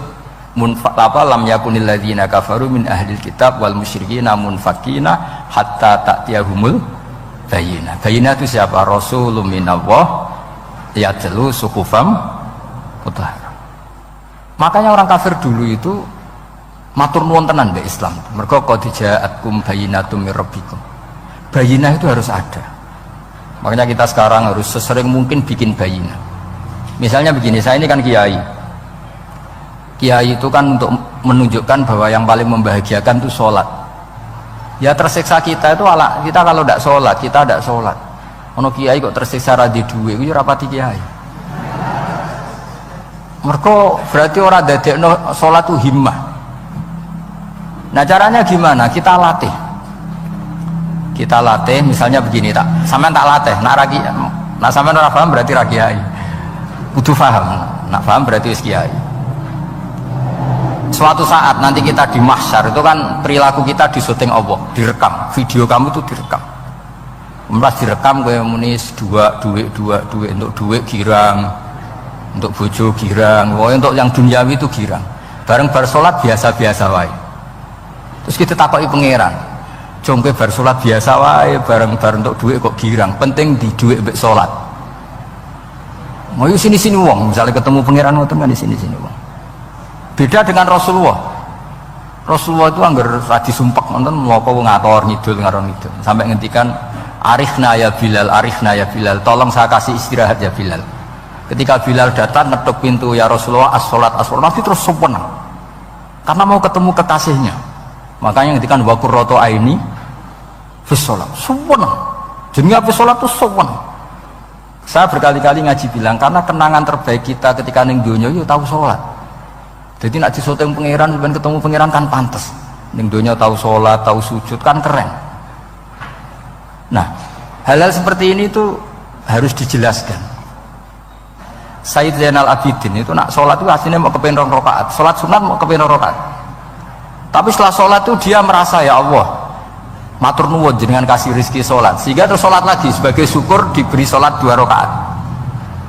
lam yakunil ladzina kafaru min ahlil kitab wal musyrikina munfakina hatta ta'tiyahumul bayinah. Bayinah itu siapa? Rasulun minallah yatlu suhufam mutahharah. Makanya orang kafir dulu itu matur nuwun tenan mbek Islam. Mergo qad ja'atkum bayyinatum mir rabbikum. Bayinah itu harus ada. Makanya kita sekarang harus sesering mungkin bikin bayinah. Misalnya begini, saya ini kan kiai. Kiai itu kan untuk menunjukkan bahwa yang paling membahagiakan itu sholat. Ya tersiksa kita itu kita kalau tidak sholat, kita tidak sholat. Ono kiai kok tersiksa radhi duwe, itu rapati kiai. Mergo berarti orang dadekno sholat itu himmah. Nah caranya gimana? Kita latih misalnya begini tak, sampean tak latih, nak sampean ora paham berarti ra kiai. Kudu paham, nak paham berarti wis kiai. Suatu saat nanti kita di mahsyar itu kan perilaku kita disuting Allah, direkam, video kamu tuh direkam. Kemudian direkam kayak munis duit untuk duit girang, untuk bojo girang, untuk yang duniawi itu girang. Bareng bar salat biasa-biasa wae. Terus kita takoki pangeran, jongke bar salat biasa wae, bareng-bareng untuk duit kok girang, penting di duit mbek salat. Mau sini-sini wong, misalnya ketemu pangeran ngoten kan di sini-sini wong. Beda dengan Rasulullah. Rasulullah itu anggar radi sumpek nonton mloko ngator ngidul sampai ngendikan arifna ya Bilal, tolong saya kasih istirahat ya Bilal. Ketika Bilal datang ngetuk pintu, ya Rasulullah as-sholat, Nabi terus sempurna karena mau ketemu kekasihnya. Makanya ngendikan wa qurratu aini fis sholat, sempurna. Jenenge apa sholat itu sempurna. Saya berkali-kali ngaji bilang karena kenangan terbaik kita ketika ning donya yo tahu sholat. Jadi nak disoteng pangeran, ben ketemu pangeran kan pantas. Ning donya tahu sholat, tahu sujud kan keren. Nah, hal-hal seperti ini tuh harus dijelaskan. Sayyid Zainal Abidin itu nak sholat itu aslinya mau kepengen 2 rakaat, sholat sunat mau kepengen 2 rakaat. Tapi setelah sholat itu dia merasa ya Allah, matur nuwun jenengan kasih rezeki sholat, sehingga terus sholat lagi sebagai syukur diberi sholat 2 rakaat.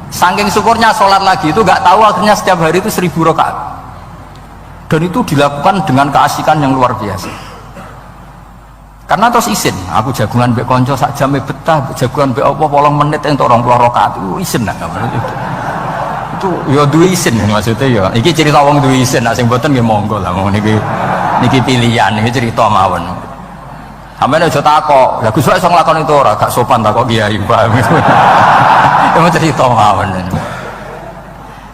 Saking syukurnya sholat lagi itu gak tahu akhirnya setiap hari itu 1000 rakaat. Dan itu dilakukan dengan keasikan yang luar biasa. Karena terus isin, aku jagungan mbek konco sak jam betah, jagungan mbek apa 8 menit entuk 20 rakaat itu isin lah. Itu ya duwe isin maksudnya ya. Iki cerita wong duwe isin, nek sing mboten nggih monggo lah niki pilihan, niki cerita mawon. Sampeyan aja takok, lha Gus iso nglakoni itu ora, gak sopan takok kiai, paham. Itu cerita mawon.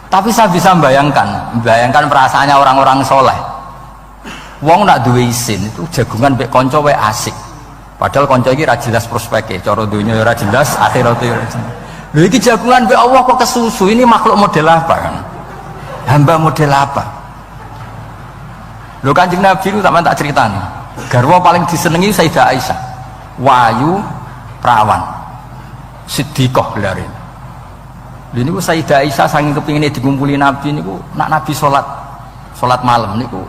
Tapi saya bisa bayangkan perasaannya orang-orang soleh. Wong nak duwe isin itu jagungan mbek kanca wae asik. Padahal kanca iki ra jelas prospeke, cara donya ora jelas, akhirat ora jelas. Lho iki jagungan mbek Allah kok kesusu, ini makhluk model apa kan? Hamba model apa? Lho Kanjeng Nabi itu sampean tak critani. Garwa paling disenengi Sayyidah Aisyah. Wayu perawan. Siddiqah lare. Lha niku Sayyidah Aisyah saking kepingine dikumpuli Nabi niku nak Nabi salat malam niku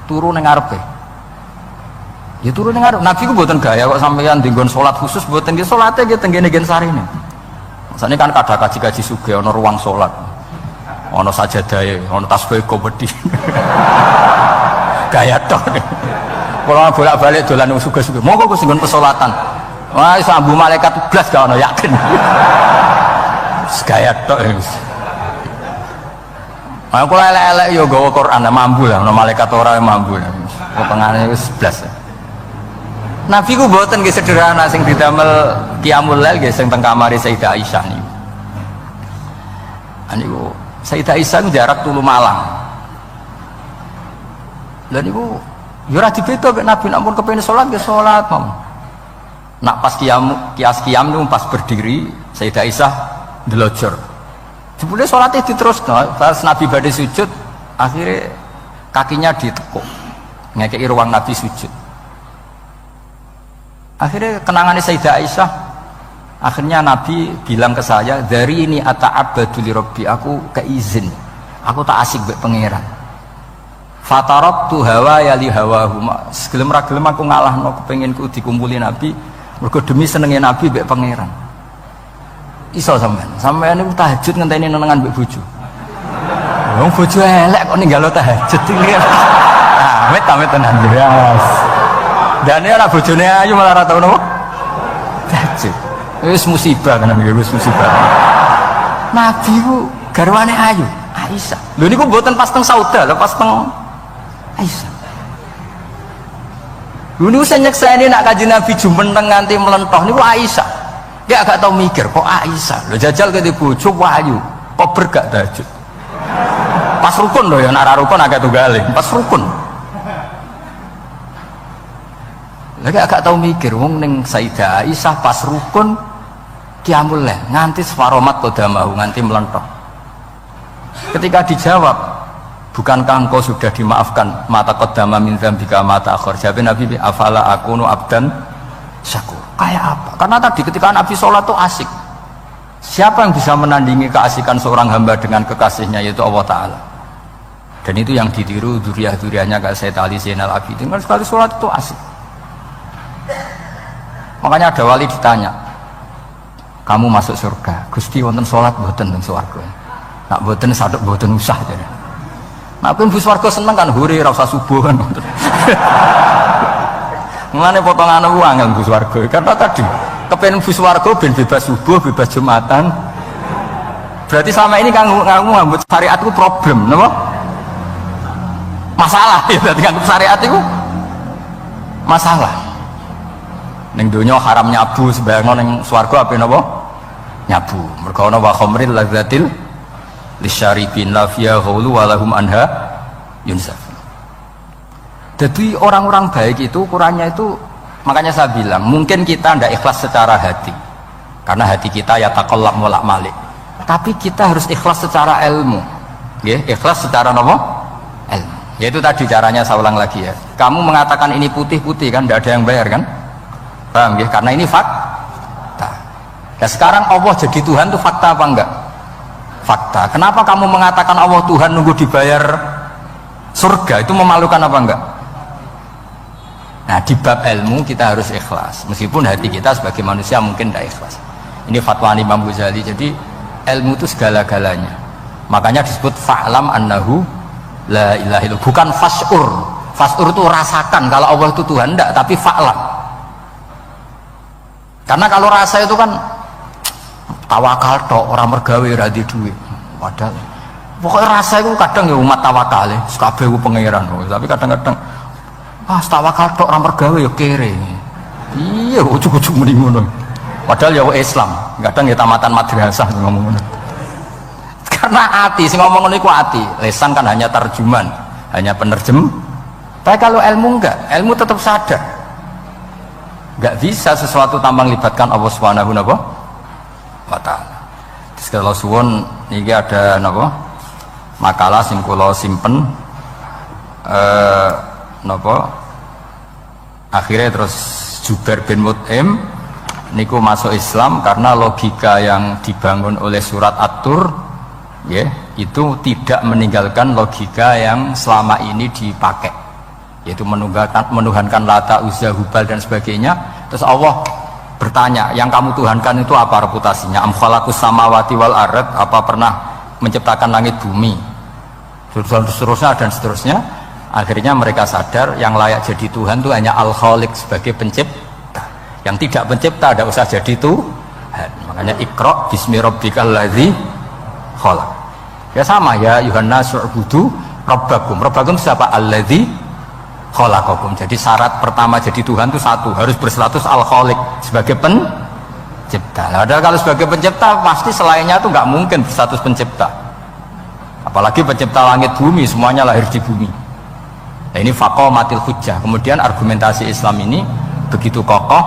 turu ning ngarepe. Ya turu ning ngarep. Nabi ku mboten gaya kok sampeyan dinggon salat khusus mboten nggih salate nggih tenggene gen sarine. Masane kan kada kaji-kaji sugih ana ruang salat. Ana sajadahe, ana tasbih komedi. Gaya tok. Kalau bolak-balik dolan wong sugih-sugih. Monggo Gus nggon pesolatan. Wah, iso ambu malaikat blas gak ono yakin. Gaya tok wis. Aku elek-elek yo gawa Quran mambu lah, ono malaikat ora mambu lah. Potongane wis blas. Nabi ku mboten nggih sederhana sing didamel qiyamul lail nggih sing teng kamare Sayyidah Aisyah niku. Niku Sayyidah Aisyah jarak tulu Malang. Lha niku ya ora dibeda mek Nabi nek mun kepengin salat nggih salat mom. Nak pas kias qiyam niku pas berdiri Sayyidah Aisyah ndelojor. Jebule salate diterusno, pas Nabi badhe sujud akhirnya kakinya ditekuk. Ngekeki ruang Nabi sujud. Akhirnya kenangannya Sayyidah Aisyah, akhirnya Nabi bilang ke saya, dari ini ata'abbadu li Rabbi, aku keizin, aku tak asik mbek pangeran. Fatarabtu hawa ya li hawahu, segelem ra gelem aku ngalahno kepenginku dikumpuli Nabi, mergo demi senenge Nabi mbek pangeran. Iso sampean niku tahajud ngenteni nenengan mbek bojo. Wong bojo elek kok ninggalo tahajud iki. Ah, amit tenan ya. Dan ini anak bojone ayu malah rata nopo tahajud. Wis musibah kan iki wis musibah. Nabi ku garwane ayu Aisyah. Lho niku mboten pas teng Sauda, lho pas teng Aisyah. Lho niku sing nyekseni nak Kanjeng Nabi jumeneng nganti melentoh niku Aisyah. Dia agak tahu mikir kok Aisyah. Lho jajal ke bojo ayu, kok bergak tahajud. Pas rukun lho ya nak ra rukun agak tunggale, pas rukun. Lagi agak tahu mikir, wong neng Sayyidah Aisyah pas rukun qiyamul lail nganti separomat qodamahu nganti melentok. Ketika dijawab, bukankah engkau sudah dimaafkan mata qodama min dzambika mata akhir? Jawab Nabi, afala akunu abdan syakur. Kayak apa? Karena tadi ketika Nabi sholat itu asik. Siapa yang bisa menandingi keasikan seorang hamba dengan kekasihnya, yaitu Allah Ta'ala. Dan itu yang ditiru duriah-duriahnya kayak Sayyid Ali Zainal Abidin, kan sekali sholat itu asik. Makanya ada wali ditanya, kamu masuk surga, Gusti wonten sholat mboten teng swarga. Nak mboten sadok mboten usah jare. Nak pun bu swarga seneng kan hore ra usah subuh kan. Mulane potongan ku angel bu swarga. Karena tadi kepen bu swarga ben bebas subuh, bebas Jumatan. Berarti selama ini kamu ngambut syariatku problem, napa? Masalah ya, berarti ngambut syariat itu masalah. Ning donya haram nyabu, sebayangno ning swarga ape napa? Nyabu. Mergo ana wa khamril ladzatil lisyaribin la fiha ghulu wa lahum anha yunsaf. Jadi orang-orang baik itu ukurannya itu, makanya saya bilang mungkin kita tidak ikhlas secara hati karena hati kita ya taqallab molak malik, tapi kita harus ikhlas secara ilmu, ya, ikhlas secara apa? Ilmu. Yaitu tadi caranya saya ulang lagi ya. Kamu mengatakan ini putih-putih kan, tidak ada yang bayar kan? Paham ya? Karena ini fakta. Nah sekarang Allah jadi Tuhan itu fakta apa enggak? Fakta. Kenapa kamu mengatakan Allah Tuhan nunggu dibayar surga? Itu memalukan apa enggak? Nah di bab ilmu kita harus ikhlas, meskipun hati kita sebagai manusia mungkin tidak ikhlas. Ini fatwa Imam Ghazali. Jadi ilmu itu segala-galanya. Makanya disebut fa'lam annahu la ilaha illallah, bukan fas'ur. Fas'ur itu rasakan kalau Allah itu Tuhan, enggak, tapi fa'lam. Karena kalau rasa itu kan tawakal tok, orang mergawe ora di duit. Padahal pokoknya rasa itu kadang ya umat tawakal ya, kabeh ku pangeran. Tapi kadang-kadang tawakal tok orang mergawe ya kere. Iya, ujug-ujug muni ngono. Padahal ya Islam, kadang ya tamatan madrasah ngomong ngono. Karena hati sing ngomong ngono iku hati. Lesan kan hanya terjemahan, hanya Tapi kalau ilmu enggak, ilmu tetap sadar. Enggak bisa sesuatu tanpa melibatkan Allah Subhanahu wa taala. Terus kalau suwun niki ada napa? Makalah sing kula simpen napa? Akhirnya terus Jubair bin Mut'im niku masuk Islam karena logika yang dibangun oleh surat At-Tur ya, itu tidak meninggalkan logika yang selama ini dipakai, yaitu menuhankan Lata, Uzza, Hubal dan sebagainya. Terus Allah bertanya, yang kamu tuhankan itu apa reputasinya? Am khalaqus samawati wal ard, apa pernah menciptakan langit bumi? Seterusnya dan seterusnya. Akhirnya mereka sadar yang layak jadi Tuhan itu hanya Al-Khaliq sebagai pencipta. Yang tidak pencipta tidak usah jadi Tuhan. Makanya Iqra bismi rabbikal ladzi khalaq. Ya sama ya Yuhanna su'budu rabbakum. Rabbakum siapa? Alladzi khalaqakum. Jadi syarat pertama jadi Tuhan itu satu, harus berstatus Al-Khaliq sebagai pencipta. Padahal kalau sebagai pencipta pasti selainnya itu nggak mungkin berstatus pencipta. Apalagi pencipta langit bumi, semuanya lahir di bumi. Nah, ini faqamatil hujjah. Kemudian argumentasi Islam ini begitu kokoh,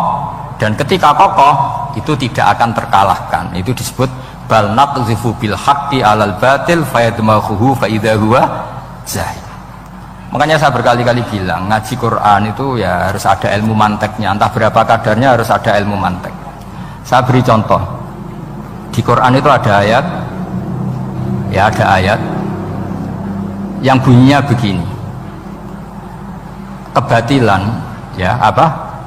dan ketika kokoh itu tidak akan terkalahkan. Itu disebut bal naqzifu bil haqqi 'alal batil fayadmaghuhu fa idza huwa zahid. Makanya saya berkali-kali bilang ngaji Quran itu ya harus ada ilmu manteknya, entah berapa kadarnya harus ada ilmu mantek. Saya beri contoh. Di Quran itu ada ayat, ya ada ayat yang bunyinya begini. Kebatilan, ya apa?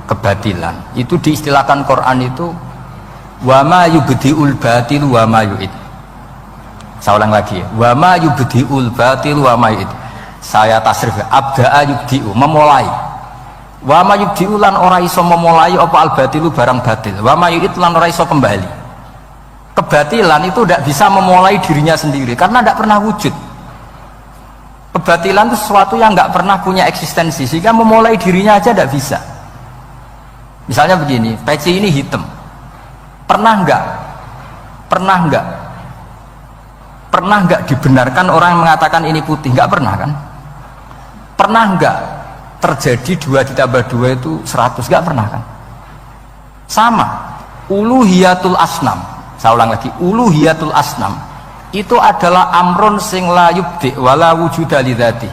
Kebatilan. Itu diistilahkan Quran itu wa ma yubdiul batil wa ma yu'id. Saya ulang lagi ya. Wa ma yubdiul batil wa ma yu'id. Saya tasrif abda'a yubdi'u, memulai. Wa ma yubdi'u lan ora iso memulai apa al batilu barang batil. Wa ma yu'id lan ora iso kembali. Kebatilan itu tidak bisa memulai dirinya sendiri karena tidak pernah wujud. Kebatilan itu sesuatu yang nggak pernah punya eksistensi, sehingga memulai dirinya aja tidak bisa. Misalnya begini, peci ini hitam, pernah nggak dibenarkan orang yang mengatakan ini putih? Nggak pernah kan? Pernah nggak terjadi 2 ditambah 2 itu 100? Nggak pernah kan? Sama uluhiyatul asnam, saya ulang lagi, uluhiyatul asnam itu adalah amrun sing la yubdi wala wujuda lidzati.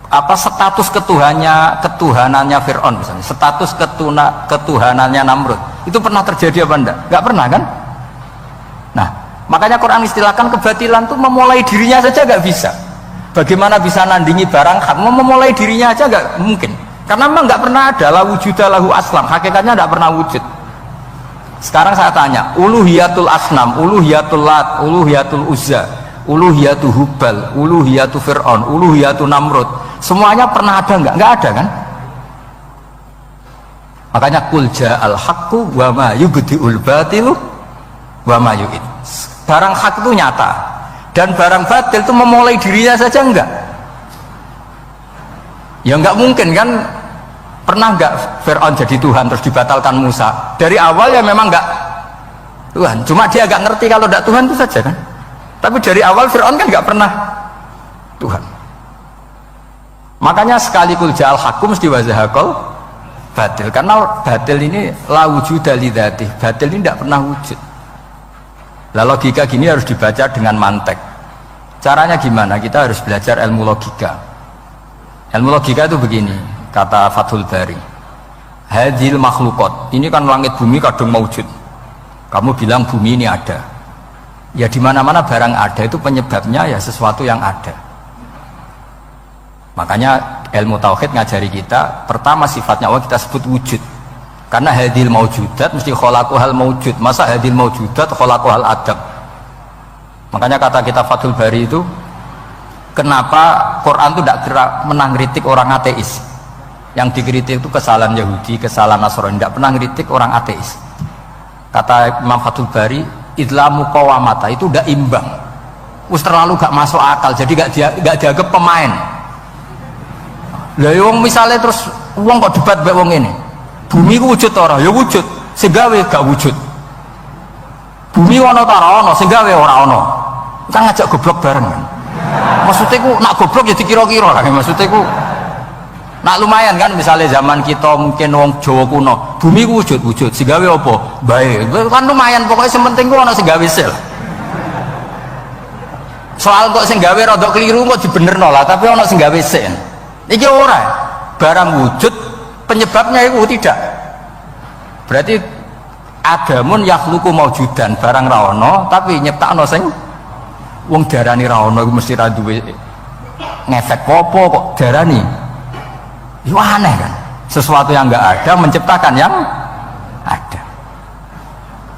Apa status ketuhanannya Fir'aun misalnya, status ketuhanannya Namrud itu pernah terjadi apa enggak? Enggak pernah kan? Nah, makanya Quran istilahkan kebatilan itu memulai dirinya saja enggak bisa. Bagaimana bisa nandingi barang hak? Memulai dirinya aja enggak mungkin. Karena memang enggak pernah ada la wujuda lahu aslam, hakikatnya enggak pernah wujud. Sekarang saya tanya, uluhiyatul asnam, uluhiyatul lat, uluhiyatul uzza, uluhiyatul hubal, uluhiyatul fir'aun, uluhiyatul namrud, semuanya pernah ada enggak? Enggak ada kan? Makanya qul ja'al haqqu wa ma yubdi'ul batilu wa ma yu'id. Barang hak itu nyata, dan barang batil itu memulai dirinya saja enggak? Ya enggak mungkin kan? Pernah enggak Fir'aun jadi Tuhan terus dibatalkan Musa? Dari awal ya memang enggak Tuhan, cuma dia agak ngerti kalau enggak Tuhan itu saja kan. Tapi dari awal Fir'aun kan enggak pernah Tuhan. Makanya sekali kul ja'al haqqu mesti wazahakol batil, karena batil ini la wujuda lidzati, batil ini enggak pernah wujud. Lah logika gini harus dibaca dengan mantek. Caranya gimana? Kita harus belajar ilmu logika. Ilmu logika itu begini, kata Fathul Bari, hadhil makhlukot, ini kan langit bumi kadung maujud. Kamu bilang bumi ini ada, ya di mana-mana barang ada itu penyebabnya ya sesuatu yang ada. Makanya ilmu tauhid ngajari kita, pertama sifatnya Allah kita sebut wujud, karena hadhil maujudat mesti khalaqohal maujud. Masa hadhil maujudat khalaqohal adam? Makanya kata kita Fathul Bari itu, kenapa Quran itu tidak menang kritik orang ateis? Yang dikritik itu kesalahan Yahudi, kesalahan Nasrani, tidak pernah kritik orang ateis. Kata Imam Fathul Bari, idlamu qawamata, itu udah imbang, terlalu gak masuk akal, jadi gak dianggap pemain. Lah wong misalnya terus wong kok debat mbek wong ini, bumi ku wujud ora? Ya wujud, sing gawe gak wujud. Bumi ana ta ora ana, sing gawe ora ana. Kita ngajak goblok bareng kan. Maksud maksudnya ku nak goblok ya dikira-kira lah, maksudnya ku nak lumayan kan, misalnya zaman kita mungkin wong Jawa kuno, bumi ku wujud, sigawe apa? Baik, kan lumayan, pokoknya sementing ku ana sing gawe sel. Soal kok sing gawe rada keliru kok dibenerno lah, tapi ana sing gawe sen. Iki ora. Barang wujud penyebabnya itu tidak. Berarti adamun yakhluqu maujudan, barang ra ono tapi nyiptakno sing wong darani ra ono iku mesti ra duwe ngefek apa kok darani. Itu aneh kan, sesuatu yang enggak ada menciptakan yang ada.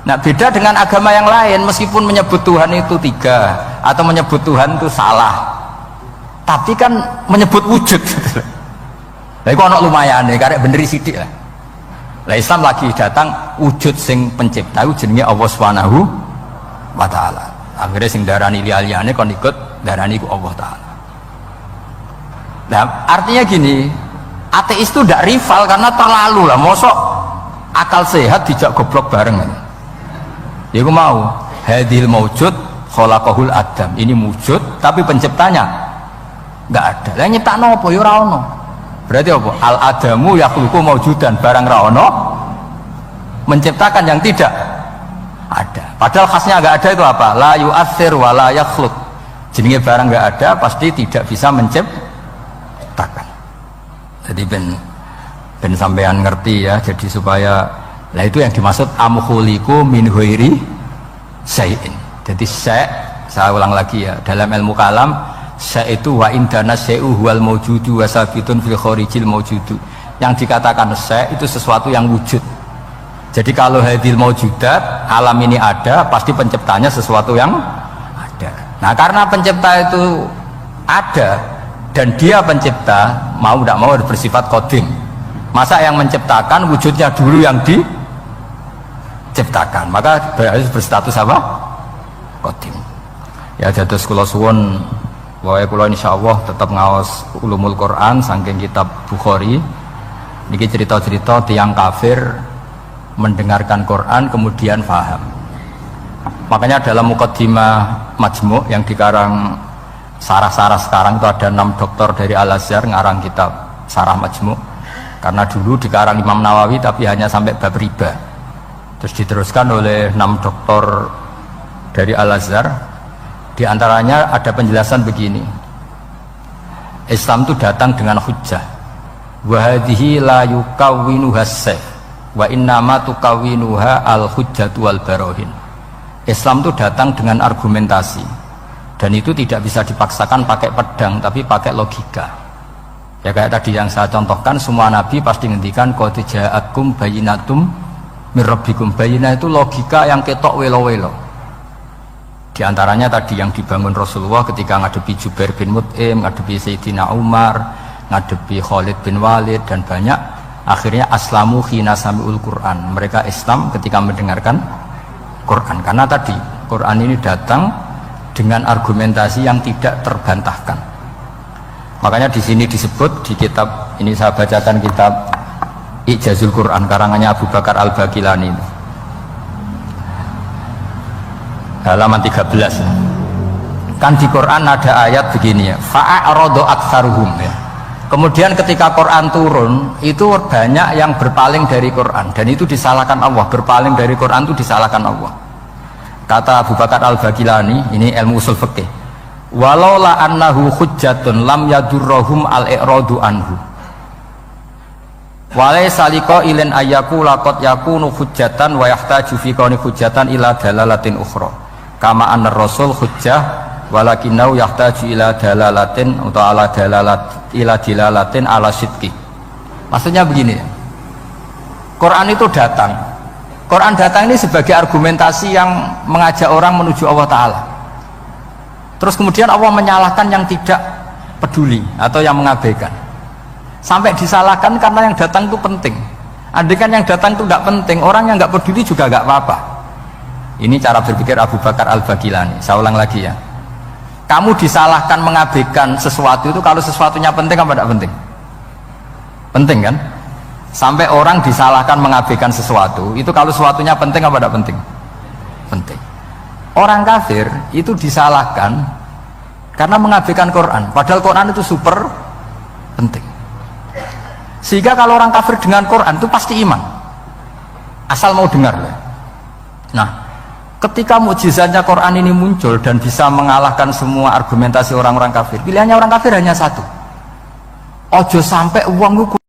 Nah beda dengan agama yang lain, meskipun menyebut Tuhan itu 3 atau menyebut Tuhan itu salah, tapi kan menyebut wujud. Lah iku ana lumayan nih, karek beneri sithik lah. Lah Islam lagi datang wujud sing pencipta itu jenenge Allah Subhanahu wa taala. Akhirnya sing darani liyane kon ikut darani ku Allah taala. Nah artinya gini, ateis itu tidak rival karena terlalu lah, mosok akal sehat dijak goblok bareng kan. Ya aku mau hadil maujud khalaqahul adam, ini wujud tapi penciptanya nggak ada. Lah nyiptakno apa ya ora ono. Berarti apa? Al adamu yakhluqu maujudan, barang ra ono menciptakan yang tidak ada. Padahal khasnya nggak ada itu apa? La yu'athir wa la yakhluq. Jenenge barang nggak ada pasti tidak bisa menciptakan. Jadi ben sampean ngerti ya, jadi supaya lah itu yang dimaksud amkhuliku min ghairi syai'in. Jadi saya ulang lagi ya, dalam ilmu kalam syai' itu wa indana syai'u huwal maujudu wa sabitun fil kharijil maujudu. Yang dikatakan syai' itu sesuatu yang wujud. Jadi kalau hadil maujudat, alam ini ada, pasti penciptanya sesuatu yang ada. Nah karena pencipta itu ada dan dia pencipta, mau tidak mau harus bersifat qadim. Masa yang menciptakan wujudnya dulu yang diciptakan, maka harus berstatus apa? Qadim. Ya dados kula suwun wae kula insyaallah tetap ngaos ulumul Quran saking kitab Bukhari. Niki cerita-cerita tiang kafir mendengarkan Quran kemudian paham. Makanya dalam muqaddimah Majmu' yang dikarang sarah-sarah sekarang itu ada 6 doktor dari Al-Azhar ngarang kitab Sarah Majmu'. Karena dulu dikarang Imam Nawawi tapi hanya sampai bab riba. Terus diteruskan oleh 6 doktor dari Al-Azhar. Di antaranya ada penjelasan begini. Islam itu datang dengan hujjah. Wa hadhihi la yukawwinuha as-sayf wa innama tukawwinuha al-hujjatu wal barohin. Islam itu datang dengan argumentasi. Dan itu tidak bisa dipaksakan pakai pedang, tapi pakai logika. Ya kayak tadi yang saya contohkan, semua nabi pasti ngendikan qad ja'akum bayyinatum mir rabbikum. Bayyinah itu logika yang ketok welo-welo. Di antaranya tadi yang dibangun Rasulullah ketika ngadepi Jubair bin Mut'im, ngadepi Sayyidina Umar, ngadepi Khalid bin Walid dan banyak. Akhirnya aslamu khina sami'ul Quran. Mereka Islam ketika mendengarkan Quran. Karena tadi Quran ini datang dengan argumentasi yang tidak terbantahkan. Makanya di sini disebut di kitab ini, saya bacakan kitab Ijazul Quran karangannya Abu Bakar Al-Baqilani, halaman 13. Kan di Quran ada ayat begini ya, fa'aradu aktsaruhum ya. Kemudian ketika Quran turun itu banyak yang berpaling dari Quran dan itu disalahkan Allah. Berpaling dari Quran itu disalahkan Allah. Kata Abu Bakar Al-Baqilani, ini ilmu usul fikih, walau la annahu hujjatun lam yadurrohum al-i'radu anhu walai saliko ilin ayyaku lakot yakunu hujjatan wa yahtaju fi kauni hujjatan ila dalalatin ukhra kama anna rasul hujjah walakinau yahtaju ila dalalatin atau ala dalalat ila dilalatin ala sidqi. Maksudnya begini, Quran itu datang, Quran datang ini sebagai argumentasi yang mengajak orang menuju Allah Ta'ala. Terus kemudian Allah menyalahkan yang tidak peduli atau yang mengabaikan. Sampai disalahkan karena yang datang itu penting. Andai kan yang datang itu tidak penting, orang yang nggak peduli juga nggak apa-apa. Ini cara berpikir Abu Bakar Al-Baqilani. Saya ulang lagi ya. Kamu disalahkan mengabaikan sesuatu itu kalau sesuatunya penting apa tidak penting? Penting kan? Sampai orang disalahkan mengabaikan sesuatu itu kalau sesuatunya penting apa tidak penting? Penting. Orang kafir itu disalahkan karena mengabaikan Quran, padahal Quran itu super penting. Sehingga kalau orang kafir dengan Quran itu pasti iman, asal mau dengar. Nah, ketika mukjizatnya Quran ini muncul dan bisa mengalahkan semua argumentasi orang-orang kafir, pilihannya orang kafir hanya satu: ojo sampai uang